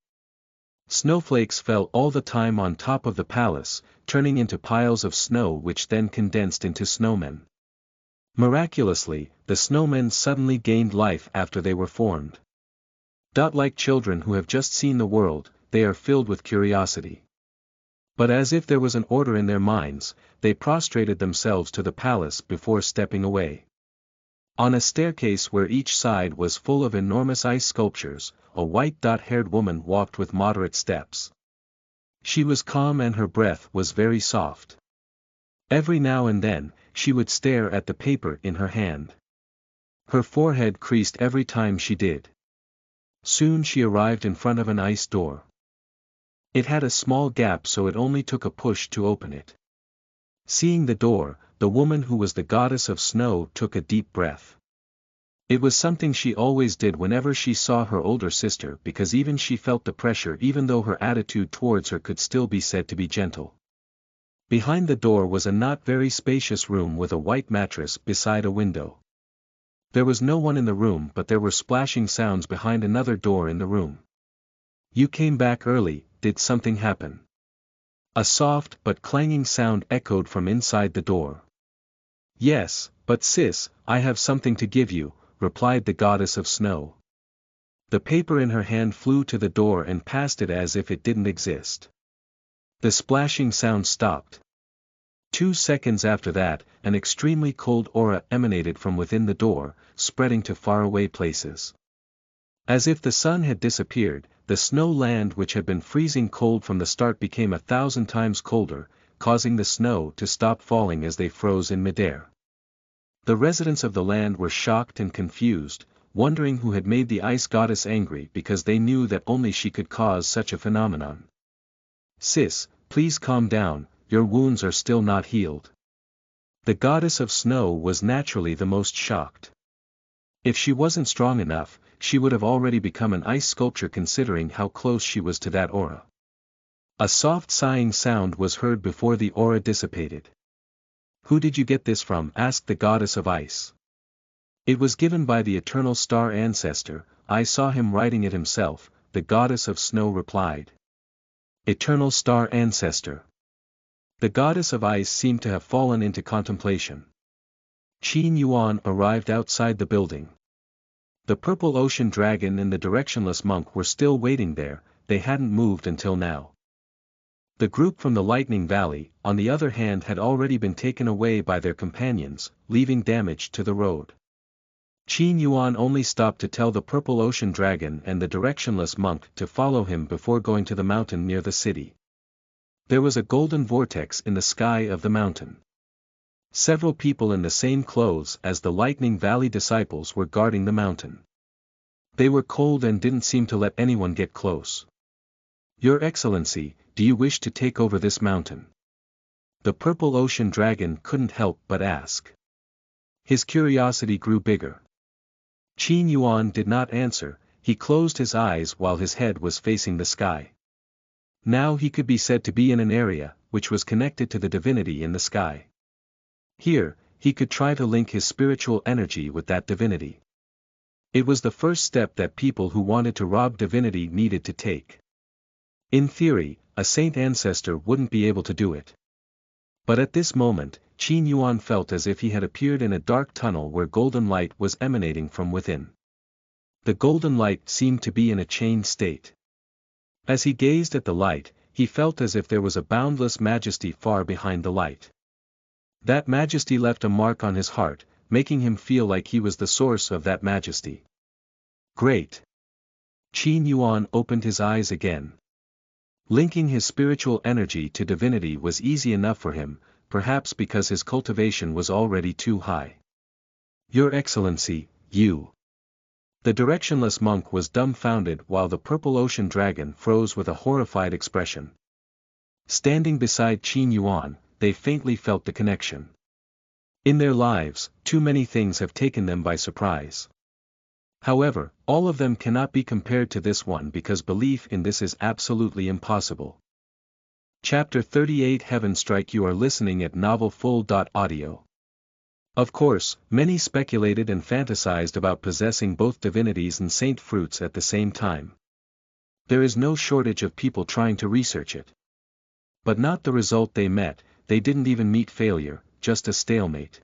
Snowflakes fell all the time on top of the palace, turning into piles of snow which then condensed into snowmen. Miraculously, the snowmen suddenly gained life after they were formed. Like children who have just seen the world, they are filled with curiosity. But as if there was an order in their minds, they prostrated themselves to the palace before stepping away. On a staircase where each side was full of enormous ice sculptures, a white dot-haired woman walked with moderate steps. She was calm and her breath was very soft. Every now and then, she would stare at the paper in her hand. Her forehead creased every time she did. Soon she arrived in front of an ice door. It had a small gap, so it only took a push to open it. Seeing the door, the woman who was the goddess of snow took a deep breath. It was something she always did whenever she saw her older sister, because even she felt the pressure even though her attitude towards her could still be said to be gentle. Behind the door was a not very spacious room with a white mattress beside a window. There was no one in the room, but there were splashing sounds behind another door in the room. "You came back early, did something happen?" A soft but clanging sound echoed from inside the door. "Yes, but sis, I have something to give you," replied the goddess of snow. The paper in her hand flew to the door and past it as if it didn't exist. The splashing sound stopped. 2 seconds after that, an extremely cold aura emanated from within the door, spreading to faraway places. As if the sun had disappeared, the snow land which had been freezing cold from the start became 1,000 times colder, causing the snow to stop falling as they froze in midair. The residents of the land were shocked and confused, wondering who had made the ice goddess angry, because they knew that only she could cause such a phenomenon. "Sis, please calm down, your wounds are still not healed." The goddess of snow was naturally the most shocked. If she wasn't strong enough, she would have already become an ice sculpture considering how close she was to that aura. A soft sighing sound was heard before the aura dissipated. "Who did you get this from?" asked the goddess of ice. "It was given by the eternal star Ancestor, I saw him writing it himself," the goddess of snow replied. Eternal star Ancestor. The goddess of ice seemed to have fallen into contemplation. Qin Yuan arrived outside the building. The purple ocean dragon and the directionless monk were still waiting there, they hadn't moved until now. The group from the Lightning Valley, on the other hand, had already been taken away by their companions, leaving damage to the road. Qin Yuan only stopped to tell the purple ocean dragon and the directionless monk to follow him before going to the mountain near the city. There was a golden vortex in the sky of the mountain. Several people in the same clothes as the Lightning Valley disciples were guarding the mountain. They were cold and didn't seem to let anyone get close. "Your Excellency, do you wish to take over this mountain?" The purple ocean dragon couldn't help but ask. His curiosity grew bigger. Qin Yuan did not answer, he closed his eyes while his head was facing the sky. Now he could be said to be in an area, which was connected to the divinity in the sky. Here, he could try to link his spiritual energy with that divinity. It was the first step that people who wanted to rob divinity needed to take. In theory, a saint ancestor wouldn't be able to do it. But at this moment, Qin Yuan felt as if he had appeared in a dark tunnel where golden light was emanating from within. The golden light seemed to be in a chained state. As he gazed at the light, he felt as if there was a boundless majesty far behind the light. That majesty left a mark on his heart, making him feel like he was the source of that majesty. Great! Qin Yuan opened his eyes again. Linking his spiritual energy to divinity was easy enough for him, perhaps because his cultivation was already too high. "Your Excellency, you." The directionless monk was dumbfounded while the purple ocean dragon froze with a horrified expression. Standing beside Qin Yuan, they faintly felt the connection. In their lives, too many things have taken them by surprise. However, all of them cannot be compared to this one because belief in this is absolutely impossible. Chapter 38 Heaven Strike. You are listening at novelfull.audio. Of course, many speculated and fantasized about possessing both divinities and saint fruits at the same time. There is no shortage of people trying to research it. But not the result they met, they didn't even meet failure, just a stalemate.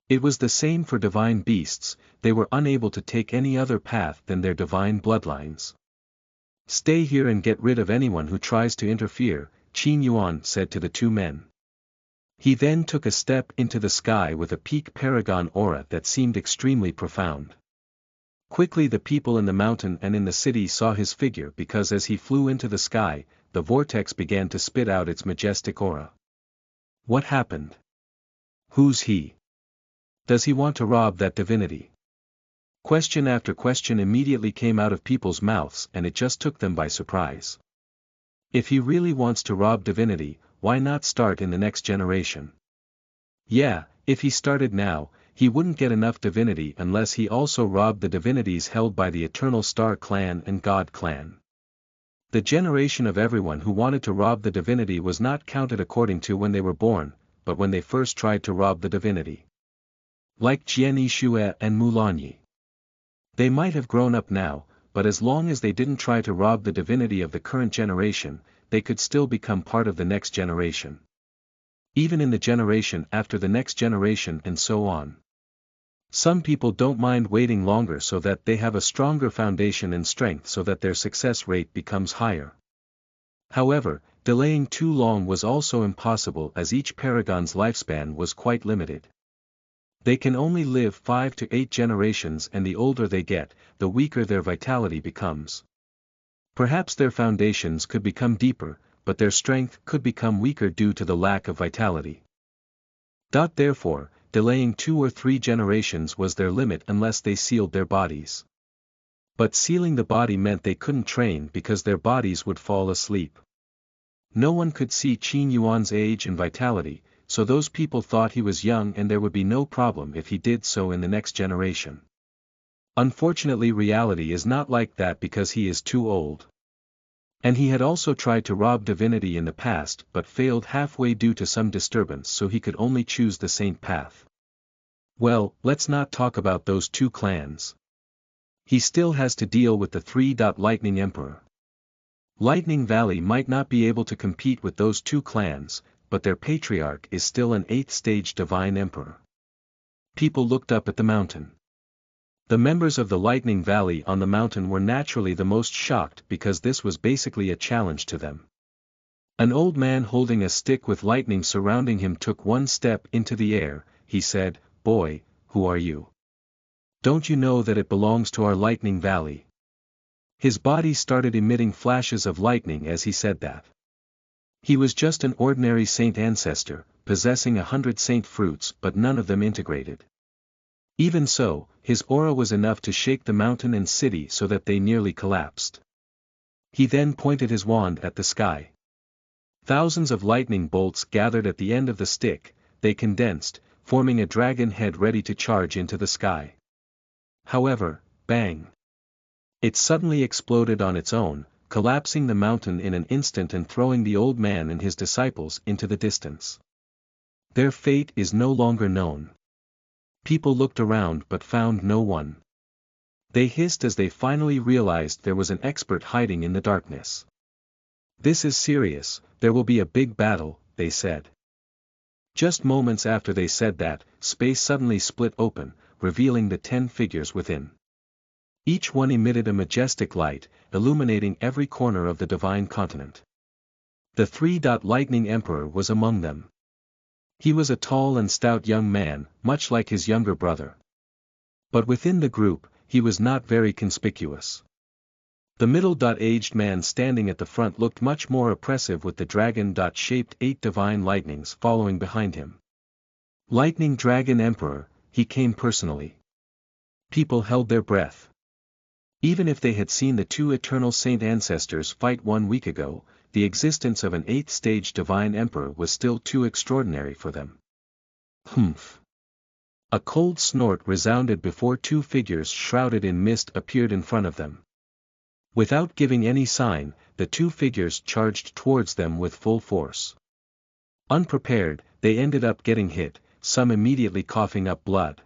It was the same for divine beasts, they were unable to take any other path than their divine bloodlines. "Stay here and get rid of anyone who tries to interfere," Qin Yuan said to the two men. He then took a step into the sky with a peak paragon aura that seemed extremely profound. Quickly the people in the mountain and in the city saw his figure because as he flew into the sky, the vortex began to spit out its majestic aura. What happened? Who's he? Does he want to rob that divinity? Question after question immediately came out of people's mouths and it just took them by surprise. If he really wants to rob divinity, why not start in the next generation? Yeah, if he started now, he wouldn't get enough divinity unless he also robbed the divinities held by the Eternal Star Clan and God Clan. The generation of everyone who wanted to rob the divinity was not counted according to when they were born, but when they first tried to rob the divinity. Like Jian Yishue and Mulanyi. They might have grown up now, but as long as they didn't try to rob the divinity of the current generation, they could still become part of the next generation. Even in the generation after the next generation and so on. Some people don't mind waiting longer so that they have a stronger foundation and strength so that their success rate becomes higher. However, delaying too long was also impossible as each paragon's lifespan was quite limited. They can only live 5 to 8 generations and the older they get, the weaker their vitality becomes. Perhaps their foundations could become deeper, but their strength could become weaker due to the lack of vitality. Therefore, delaying 2 or 3 generations was their limit unless they sealed their bodies. But sealing the body meant they couldn't train because their bodies would fall asleep. No one could see Qin Yuan's age and vitality, so those people thought he was young and there would be no problem if he did so in the next generation. Unfortunately, reality is not like that because he is too old. And he had also tried to rob divinity in the past but failed halfway due to some disturbance, so he could only choose the saint path. Well, let's not talk about those two clans. He still has to deal with the 3. Lightning Emperor. Lightning Valley might not be able to compete with those two clans, but their patriarch is still an 8th stage divine emperor. People looked up at the mountain. The members of the Lightning Valley on the mountain were naturally the most shocked because this was basically a challenge to them. An old man holding a stick with lightning surrounding him took one step into the air. He said, "Boy, who are you? Don't you know that it belongs to our Lightning Valley?" His body started emitting flashes of lightning as he said that. He was just an ordinary saint ancestor, possessing 100 saint fruits but none of them integrated. Even so, his aura was enough to shake the mountain and city so that they nearly collapsed. He then pointed his wand at the sky. Thousands of lightning bolts gathered at the end of the stick, they condensed, forming a dragon head ready to charge into the sky. However, bang! It suddenly exploded on its own, collapsing the mountain in an instant and throwing the old man and his disciples into the distance. Their fate is no longer known. People looked around but found no one. They hissed as they finally realized there was an expert hiding in the darkness. "This is serious, there will be a big battle," they said. Just moments after they said that, space suddenly split open, revealing the 10 figures within. Each one emitted a majestic light, illuminating every corner of the divine continent. The 3. Lightning Emperor was among them. He was a tall and stout young man, much like his younger brother. But within the group, he was not very conspicuous. The middle-aged man standing at the front looked much more oppressive with the dragon-shaped 8 divine lightnings following behind him. Lightning Dragon Emperor, he came personally. People held their breath. Even if they had seen the 2 eternal saint ancestors fight 1 week ago, the existence of an 8th stage divine emperor was still too extraordinary for them. Humph! A cold snort resounded before 2 figures shrouded in mist appeared in front of them. Without giving any sign, the 2 figures charged towards them with full force. Unprepared, they ended up getting hit, some immediately coughing up blood.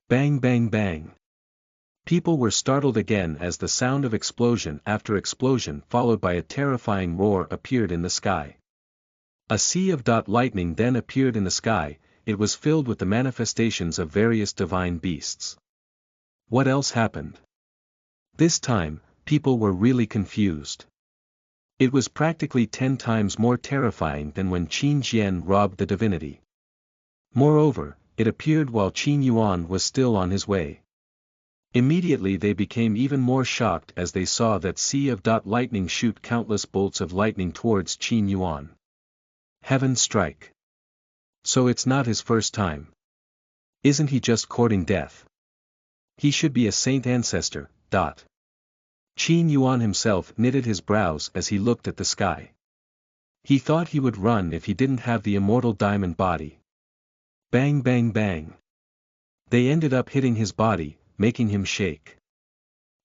Bang bang bang! People were startled again as the sound of explosion after explosion followed by a terrifying roar appeared in the sky. A sea of lightning then appeared in the sky, it was filled with the manifestations of various divine beasts. What else happened? This time, people were really confused. It was practically 10 times more terrifying than when Qin Jian robbed the divinity. Moreover, it appeared while Qin Yuan was still on his way. Immediately they became even more shocked as they saw that sea of lightning shoot countless bolts of lightning towards Qin Yuan. Heaven strike. So it's not his first time. Isn't he just courting death? He should be a saint ancestor. Qin Yuan himself knitted his brows as he looked at the sky. He thought he would run if he didn't have the immortal diamond body. Bang bang bang. They ended up hitting his body, making him shake.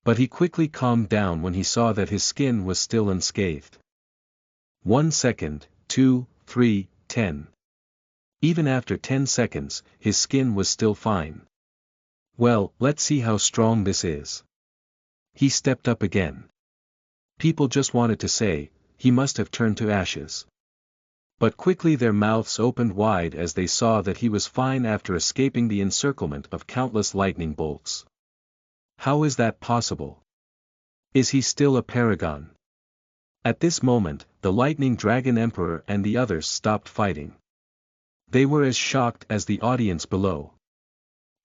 But he quickly calmed down when he saw that his skin was still unscathed. 1 second, 2, 3, 10. Even after 10 seconds, his skin was still fine. Well, let's see how strong this is. He stepped up again. People just wanted to say, he must have turned to ashes. But quickly their mouths opened wide as they saw that he was fine after escaping the encirclement of countless lightning bolts. How is that possible? Is he still a paragon? At this moment, the Lightning Dragon Emperor and the others stopped fighting. They were as shocked as the audience below.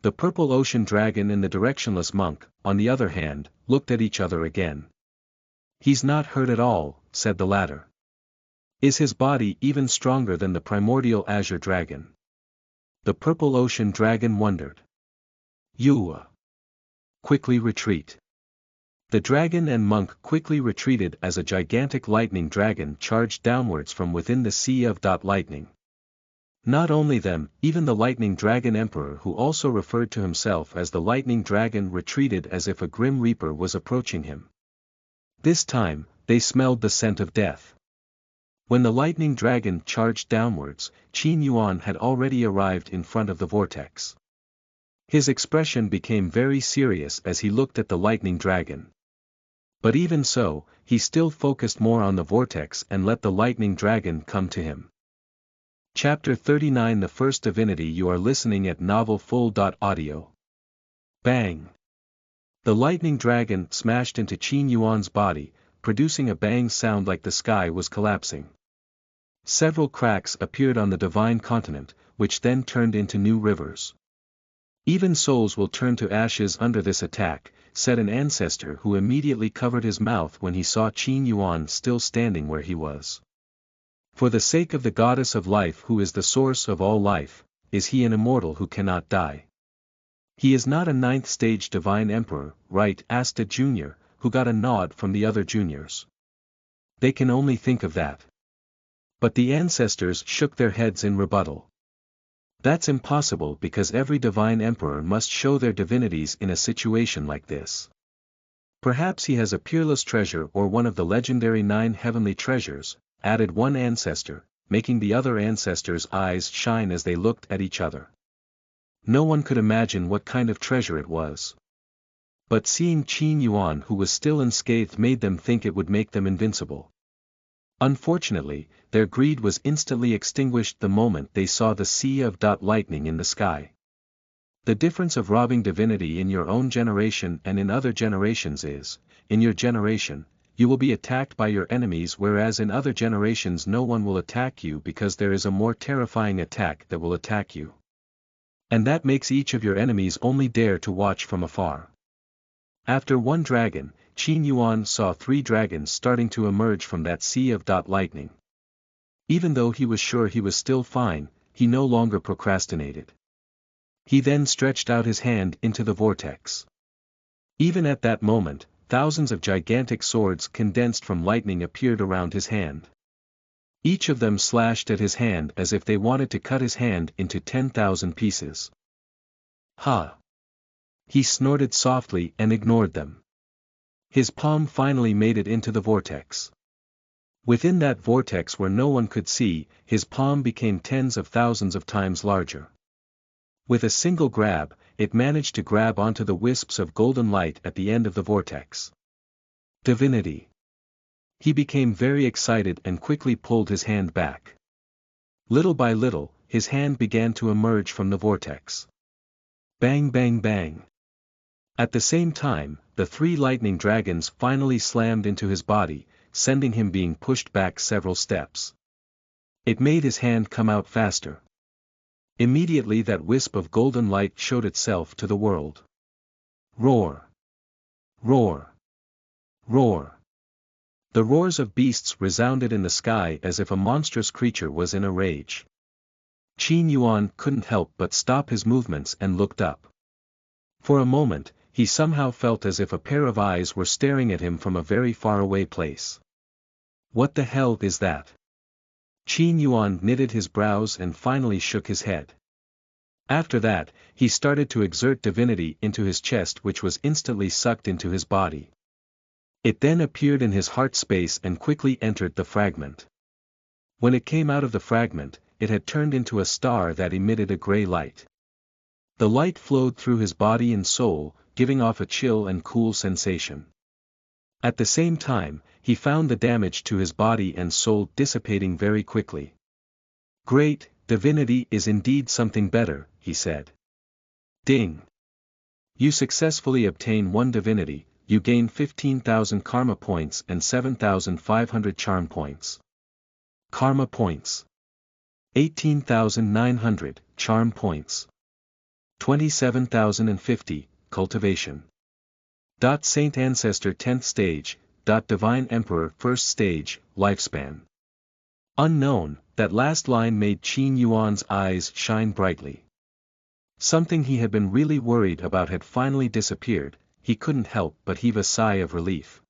The Purple Ocean Dragon and the Directionless Monk, on the other hand, looked at each other again. He's not hurt at all, said the latter. Is his body even stronger than the primordial Azure Dragon? The Purple Ocean Dragon wondered. You quickly retreat. The dragon and monk quickly retreated as a gigantic lightning dragon charged downwards from within the sea of lightning. Not only them, even the Lightning Dragon Emperor, who also referred to himself as the Lightning Dragon, retreated as if a grim reaper was approaching him. This time, they smelled the scent of death. When the Lightning Dragon charged downwards, Qin Yuan had already arrived in front of the vortex. His expression became very serious as he looked at the Lightning Dragon. But even so, he still focused more on the vortex and let the Lightning Dragon come to him. Chapter 39 The First Divinity. You are listening at novelfull.audio. Bang! The lightning dragon smashed into Qin Yuan's body, producing a bang sound like the sky was collapsing. Several cracks appeared on the divine continent, which then turned into new rivers. Even souls will turn to ashes under this attack, said an ancestor who immediately covered his mouth when he saw Qin Yuan still standing where he was. For the sake of the goddess of life, who is the source of all life, is he an immortal who cannot die? He is not a ninth stage divine emperor, right? Asked a junior, who got a nod from the other juniors. They can only think of that. But the ancestors shook their heads in rebuttal. That's impossible because every divine emperor must show their divinities in a situation like this. Perhaps he has a peerless treasure or one of the legendary 9 heavenly treasures, added one ancestor, making the other ancestors' eyes shine as they looked at each other. No one could imagine what kind of treasure it was. But seeing Qin Yuan, who was still unscathed, made them think it would make them invincible. Unfortunately, their greed was instantly extinguished the moment they saw the sea of lightning in the sky. The difference of robbing divinity in your own generation and in other generations is, in your generation, you will be attacked by your enemies, whereas in other generations no one will attack you because there is a more terrifying attack that will attack you. And that makes each of your enemies only dare to watch from afar. After one dragon, Qin Yuan saw 3 dragons starting to emerge from that sea of lightning. Even though he was sure he was still fine, he no longer procrastinated. He then stretched out his hand into the vortex. Even at that moment, thousands of gigantic swords condensed from lightning appeared around his hand. Each of them slashed at his hand as if they wanted to cut his hand into 10,000 pieces. Ha! He snorted softly and ignored them. His palm finally made it into the vortex. Within that vortex where no one could see, his palm became tens of thousands of times larger. With a single grab, it managed to grab onto the wisps of golden light at the end of the vortex. Divinity. He became very excited and quickly pulled his hand back. Little by little, his hand began to emerge from the vortex. Bang bang bang. At the same time, the 3 lightning dragons finally slammed into his body, sending him being pushed back several steps. It made his hand come out faster. Immediately that wisp of golden light showed itself to the world. Roar! Roar! Roar! The roars of beasts resounded in the sky as if a monstrous creature was in a rage. Qin Yuan couldn't help but stop his movements and looked up. For a moment, he somehow felt as if a pair of eyes were staring at him from a very far away place. What the hell is that? Qin Yuan knitted his brows and finally shook his head. After that, he started to exert divinity into his chest, which was instantly sucked into his body. It then appeared in his heart space and quickly entered the fragment. When it came out of the fragment, it had turned into a star that emitted a gray light. The light flowed through his body and soul, giving off a chill and cool sensation. At the same time, he found the damage to his body and soul dissipating very quickly. Great, divinity is indeed something better, he said. Ding! You successfully obtain 1 divinity, you gain 15,000 karma points and 7,500 charm points. Karma points. 18,900, charm points. 27,050, cultivation. Saint Ancestor 10th stage, Divine Emperor 1st stage, lifespan. Unknown, that last line made Qin Yuan's eyes shine brightly. Something he had been really worried about had finally disappeared, he couldn't help but heave a sigh of relief.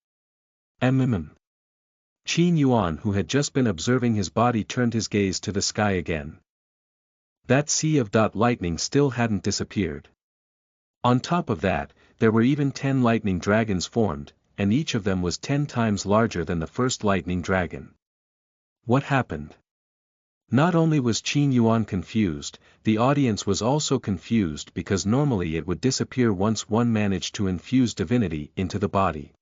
Qin Yuan, who had just been observing his body, turned his gaze to the sky again. That sea of lightning still hadn't disappeared. On top of that, there were even 10 lightning dragons formed, and each of them was 10 times larger than the first lightning dragon. What happened? Not only was Qin Yuan confused, the audience was also confused, because normally it would disappear once one managed to infuse divinity into the body.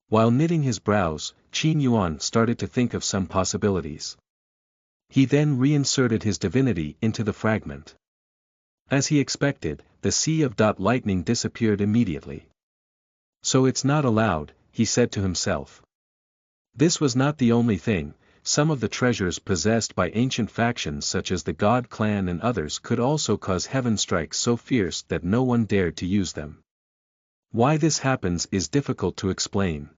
While knitting his brows, Qin Yuan started to think of some possibilities. He then reinserted his divinity into the fragment. As he expected, the sea of lightning disappeared immediately. So it's not allowed, he said to himself. This was not the only thing. Some of the treasures possessed by ancient factions such as the God Clan and others could also cause heaven strikes so fierce that no one dared to use them. Why this happens is difficult to explain.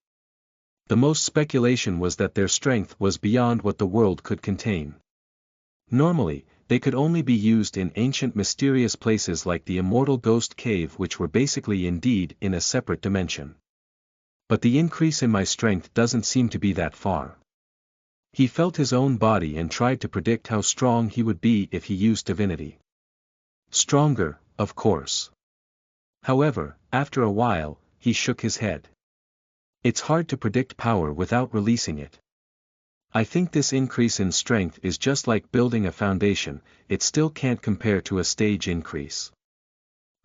The most speculation was that their strength was beyond what the world could contain. Normally, they could only be used in ancient mysterious places like the Immortal Ghost Cave, which were basically indeed in a separate dimension. But the increase in my strength doesn't seem to be that far. He felt his own body and tried to predict how strong he would be if he used divinity. Stronger, of course. However, after a while, he shook his head. It's hard to predict power without releasing it. I think this increase in strength is just like building a foundation, it still can't compare to a stage increase.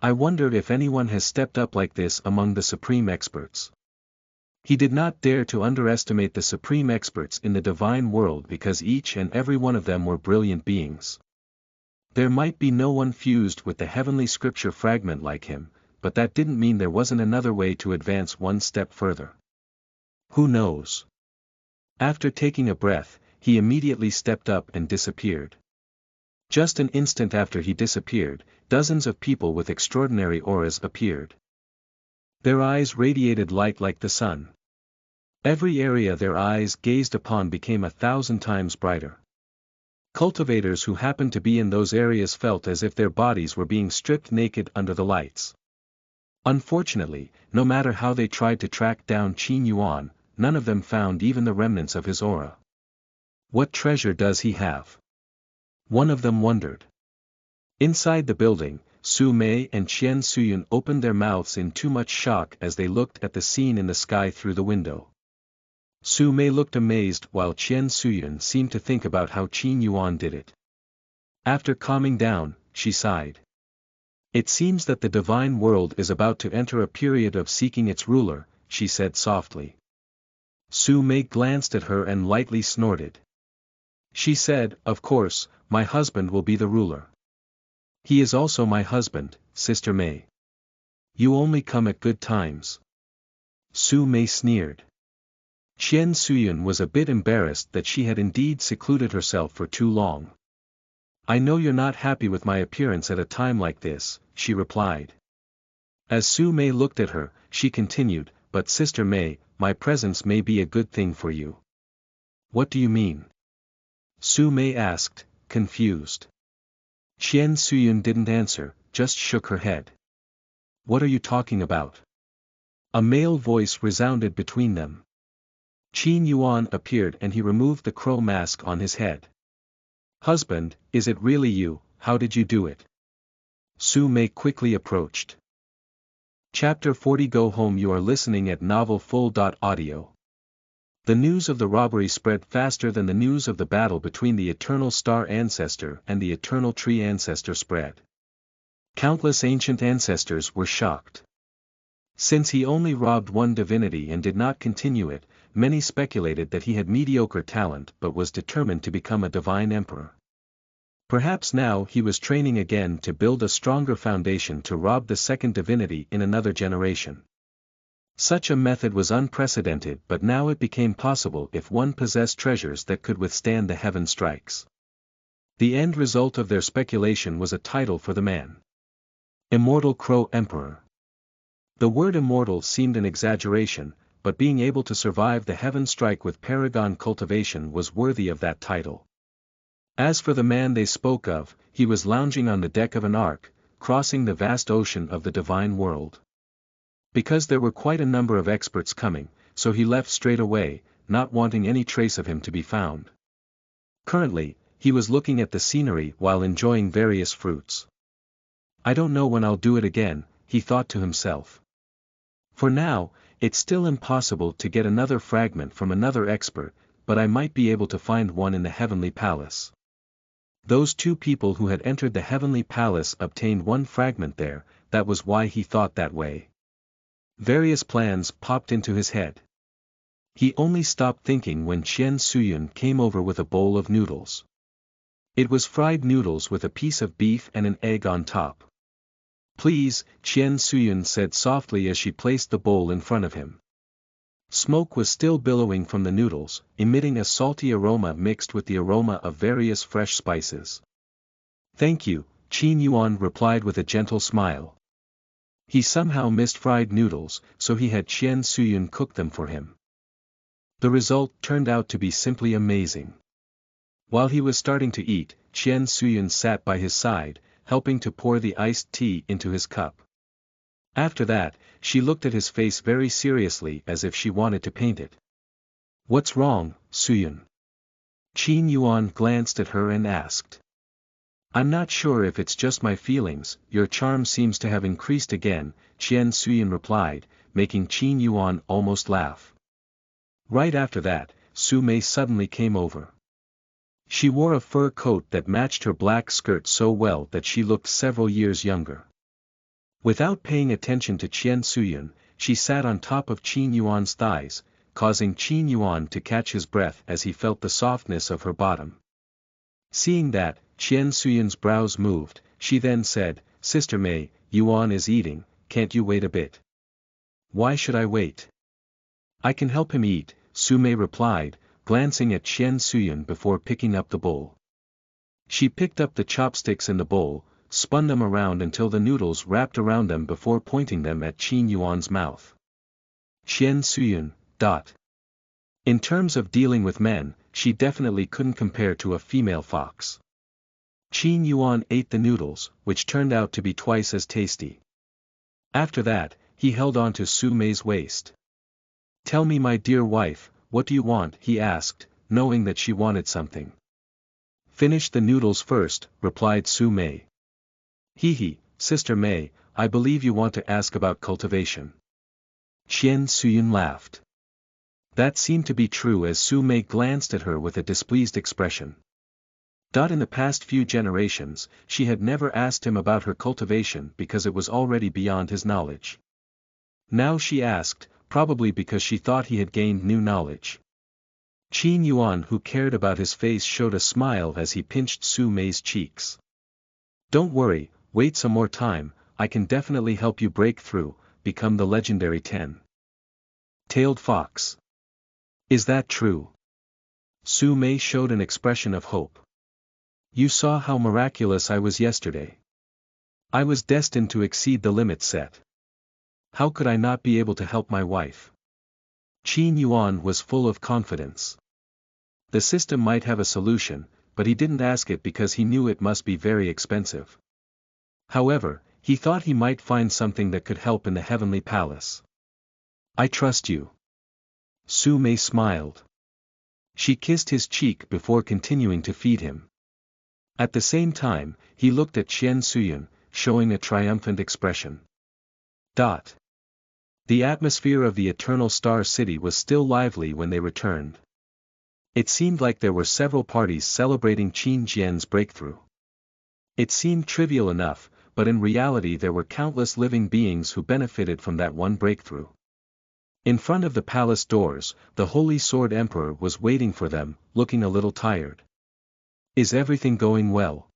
I wondered if anyone has stepped up like this among the supreme experts. He did not dare to underestimate the supreme experts in the divine world because each and every one of them were brilliant beings. There might be no one fused with the heavenly scripture fragment like him, but that didn't mean there wasn't another way to advance one step further. Who knows? After taking a breath, he immediately stepped up and disappeared. Just an instant after he disappeared, dozens of people with extraordinary auras appeared. Their eyes radiated light like the sun. Every area their eyes gazed upon became 1,000 times brighter. Cultivators who happened to be in those areas felt as if their bodies were being stripped naked under the lights. Unfortunately, no matter how they tried to track down Qin Yuan, none of them found even the remnants of his aura. What treasure does he have? One of them wondered. Inside the building, Su Mei and Qian Suyun opened their mouths in too much shock as they looked at the scene in the sky through the window. Su Mei looked amazed while Qian Suyun seemed to think about how Qin Yuan did it. After calming down, she sighed. It seems that the divine world is about to enter a period of seeking its ruler, she said softly. Su Mei glanced at her and lightly snorted. She said, "Of course, my husband will be the ruler." "He is also my husband, Sister Mei. You only come at good times." Su Mei sneered. Qian Suyun was a bit embarrassed that she had indeed secluded herself for too long. I know you're not happy with my appearance at a time like this, she replied. As Su Mei looked at her, she continued, but Sister Mei, my presence may be a good thing for you. What do you mean? Su Mei asked, confused. Qian Suyun didn't answer, just shook her head. What are you talking about? A male voice resounded between them. Qin Yuan appeared and he removed the crow mask on his head. Husband, is it really you? How did you do it? Su Mei quickly approached. Chapter 40 Go home. You are listening at novelfull.audio. The news of the robbery spread faster than the news of the battle between the Eternal Star Ancestor and the Eternal Tree Ancestor spread. Countless ancient ancestors were shocked. Since he only robbed one divinity and did not continue it, many speculated that he had mediocre talent but was determined to become a divine emperor. Perhaps now he was training again to build a stronger foundation to rob the second divinity in another generation. Such a method was unprecedented, but now it became possible if one possessed treasures that could withstand the heaven strikes. The end result of their speculation was a title for the man. Immortal Crow Emperor. The word immortal seemed an exaggeration, but being able to survive the heaven strike with paragon cultivation was worthy of that title. As for the man they spoke of, he was lounging on the deck of an ark, crossing the vast ocean of the divine world. Because there were quite a number of experts coming, so he left straight away, not wanting any trace of him to be found. Currently, he was looking at the scenery while enjoying various fruits. I don't know when I'll do it again, he thought to himself. For now, it's still impossible to get another fragment from another expert, but I might be able to find one in the heavenly palace. Those two people who had entered the heavenly palace obtained one fragment there, that was why he thought that way. Various plans popped into his head. He only stopped thinking when Qian Suyun came over with a bowl of noodles. It was fried noodles with a piece of beef and an egg on top. Please, Qian Suyun said softly as she placed the bowl in front of him. Smoke was still billowing from the noodles, emitting a salty aroma mixed with the aroma of various fresh spices. Thank you, Qin Yuan replied with a gentle smile. He somehow missed fried noodles, so he had Qian Suyun cook them for him. The result turned out to be simply amazing. While he was starting to eat, Qian Suyun sat by his side, helping to pour the iced tea into his cup. After that, she looked at his face very seriously as if she wanted to paint it. What's wrong, Suyun? Qin Yuan glanced at her and asked. I'm not sure if it's just my feelings, your charm seems to have increased again, Qian Suyun replied, making Qin Yuan almost laugh. Right after that, Su Mei suddenly came over. She wore a fur coat that matched her black skirt so well that she looked several years younger. Without paying attention to Qian Suyun, she sat on top of Qin Yuan's thighs, causing Qin Yuan to catch his breath as he felt the softness of her bottom. Seeing that, Qian Suyun's brows moved, she then said, Sister Mei, Yuan is eating, can't you wait a bit? Why should I wait? I can help him eat, Su Mei replied, glancing at Qian Suyun before picking up the bowl. She picked up the chopsticks in the bowl, spun them around until the noodles wrapped around them before pointing them at Qin Yuan's mouth. Qian Suyun. In terms of dealing with men, she definitely couldn't compare to a female fox. Qin Yuan ate the noodles, which turned out to be twice as tasty. After that, he held on to Su Mei's waist. Tell me, my dear wife, what do you want? He asked, knowing that she wanted something. Finish the noodles first, replied Su Mei. Hee, Sister Mei, I believe you want to ask about cultivation. Qian Suyun laughed. That seemed to be true as Su Mei glanced at her with a displeased expression. In the past few generations, she had never asked him about her cultivation because it was already beyond his knowledge. Now she asked, probably because she thought he had gained new knowledge. Qin Yuan, who cared about his face, showed a smile as he pinched Su Mei's cheeks. Don't worry, wait some more time, I can definitely help you break through, become the legendary 10-tailed fox. Is that true? Su Mei showed an expression of hope. You saw how miraculous I was yesterday. I was destined to exceed the limit set. How could I not be able to help my wife? Qin Yuan was full of confidence. The system might have a solution, but he didn't ask it because he knew it must be very expensive. However, he thought he might find something that could help in the heavenly palace. I trust you. Su Mei smiled. She kissed his cheek before continuing to feed him. At the same time, he looked at Qian Suyun, showing a triumphant expression. The atmosphere of the Eternal Star City was still lively when they returned. It seemed like there were several parties celebrating Qin Jian's breakthrough. It seemed trivial enough, but in reality there were countless living beings who benefited from that one breakthrough. In front of the palace doors, the Holy Sword Emperor was waiting for them, looking a little tired. Is everything going well?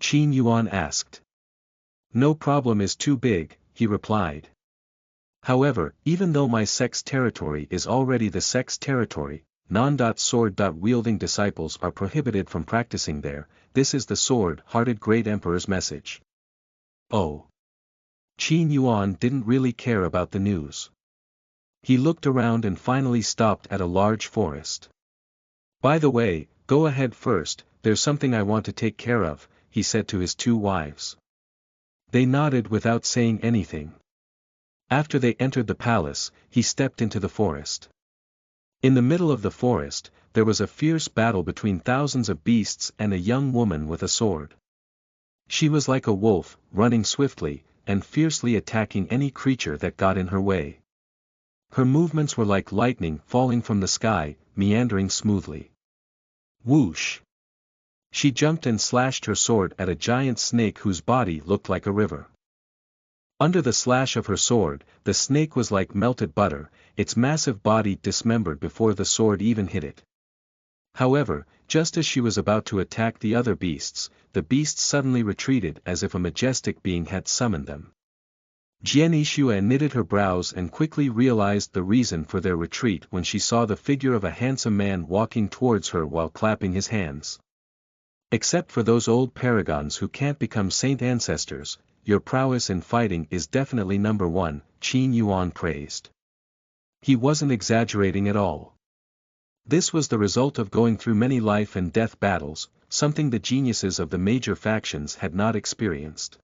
Qin Yuan asked. No problem is too big, he replied. However, even though my sect's territory is already the sect's territory, non-sword-wielding disciples are prohibited from practicing there. This is the sword-hearted Great Emperor's message. Oh. Qin Yuan didn't really care about the news. He looked around and finally stopped at a large forest. By the way, go ahead first, there's something I want to take care of, he said to his two wives. They nodded without saying anything. After they entered the palace, he stepped into the forest. In the middle of the forest, there was a fierce battle between thousands of beasts and a young woman with a sword. She was like a wolf, running swiftly, and fiercely attacking any creature that got in her way. Her movements were like lightning falling from the sky, meandering smoothly. Whoosh! She jumped and slashed her sword at a giant snake whose body looked like a river. Under the slash of her sword, the snake was like melted butter, its massive body dismembered before the sword even hit it. However, just as she was about to attack the other beasts, the beasts suddenly retreated as if a majestic being had summoned them. Jian Yixue knitted her brows and quickly realized the reason for their retreat when she saw the figure of a handsome man walking towards her while clapping his hands. Except for those old paragons who can't become saint ancestors, your prowess in fighting is definitely number one, Qin Yuan praised. He wasn't exaggerating at all. This was the result of going through many life and death battles, something the geniuses of the major factions had not experienced.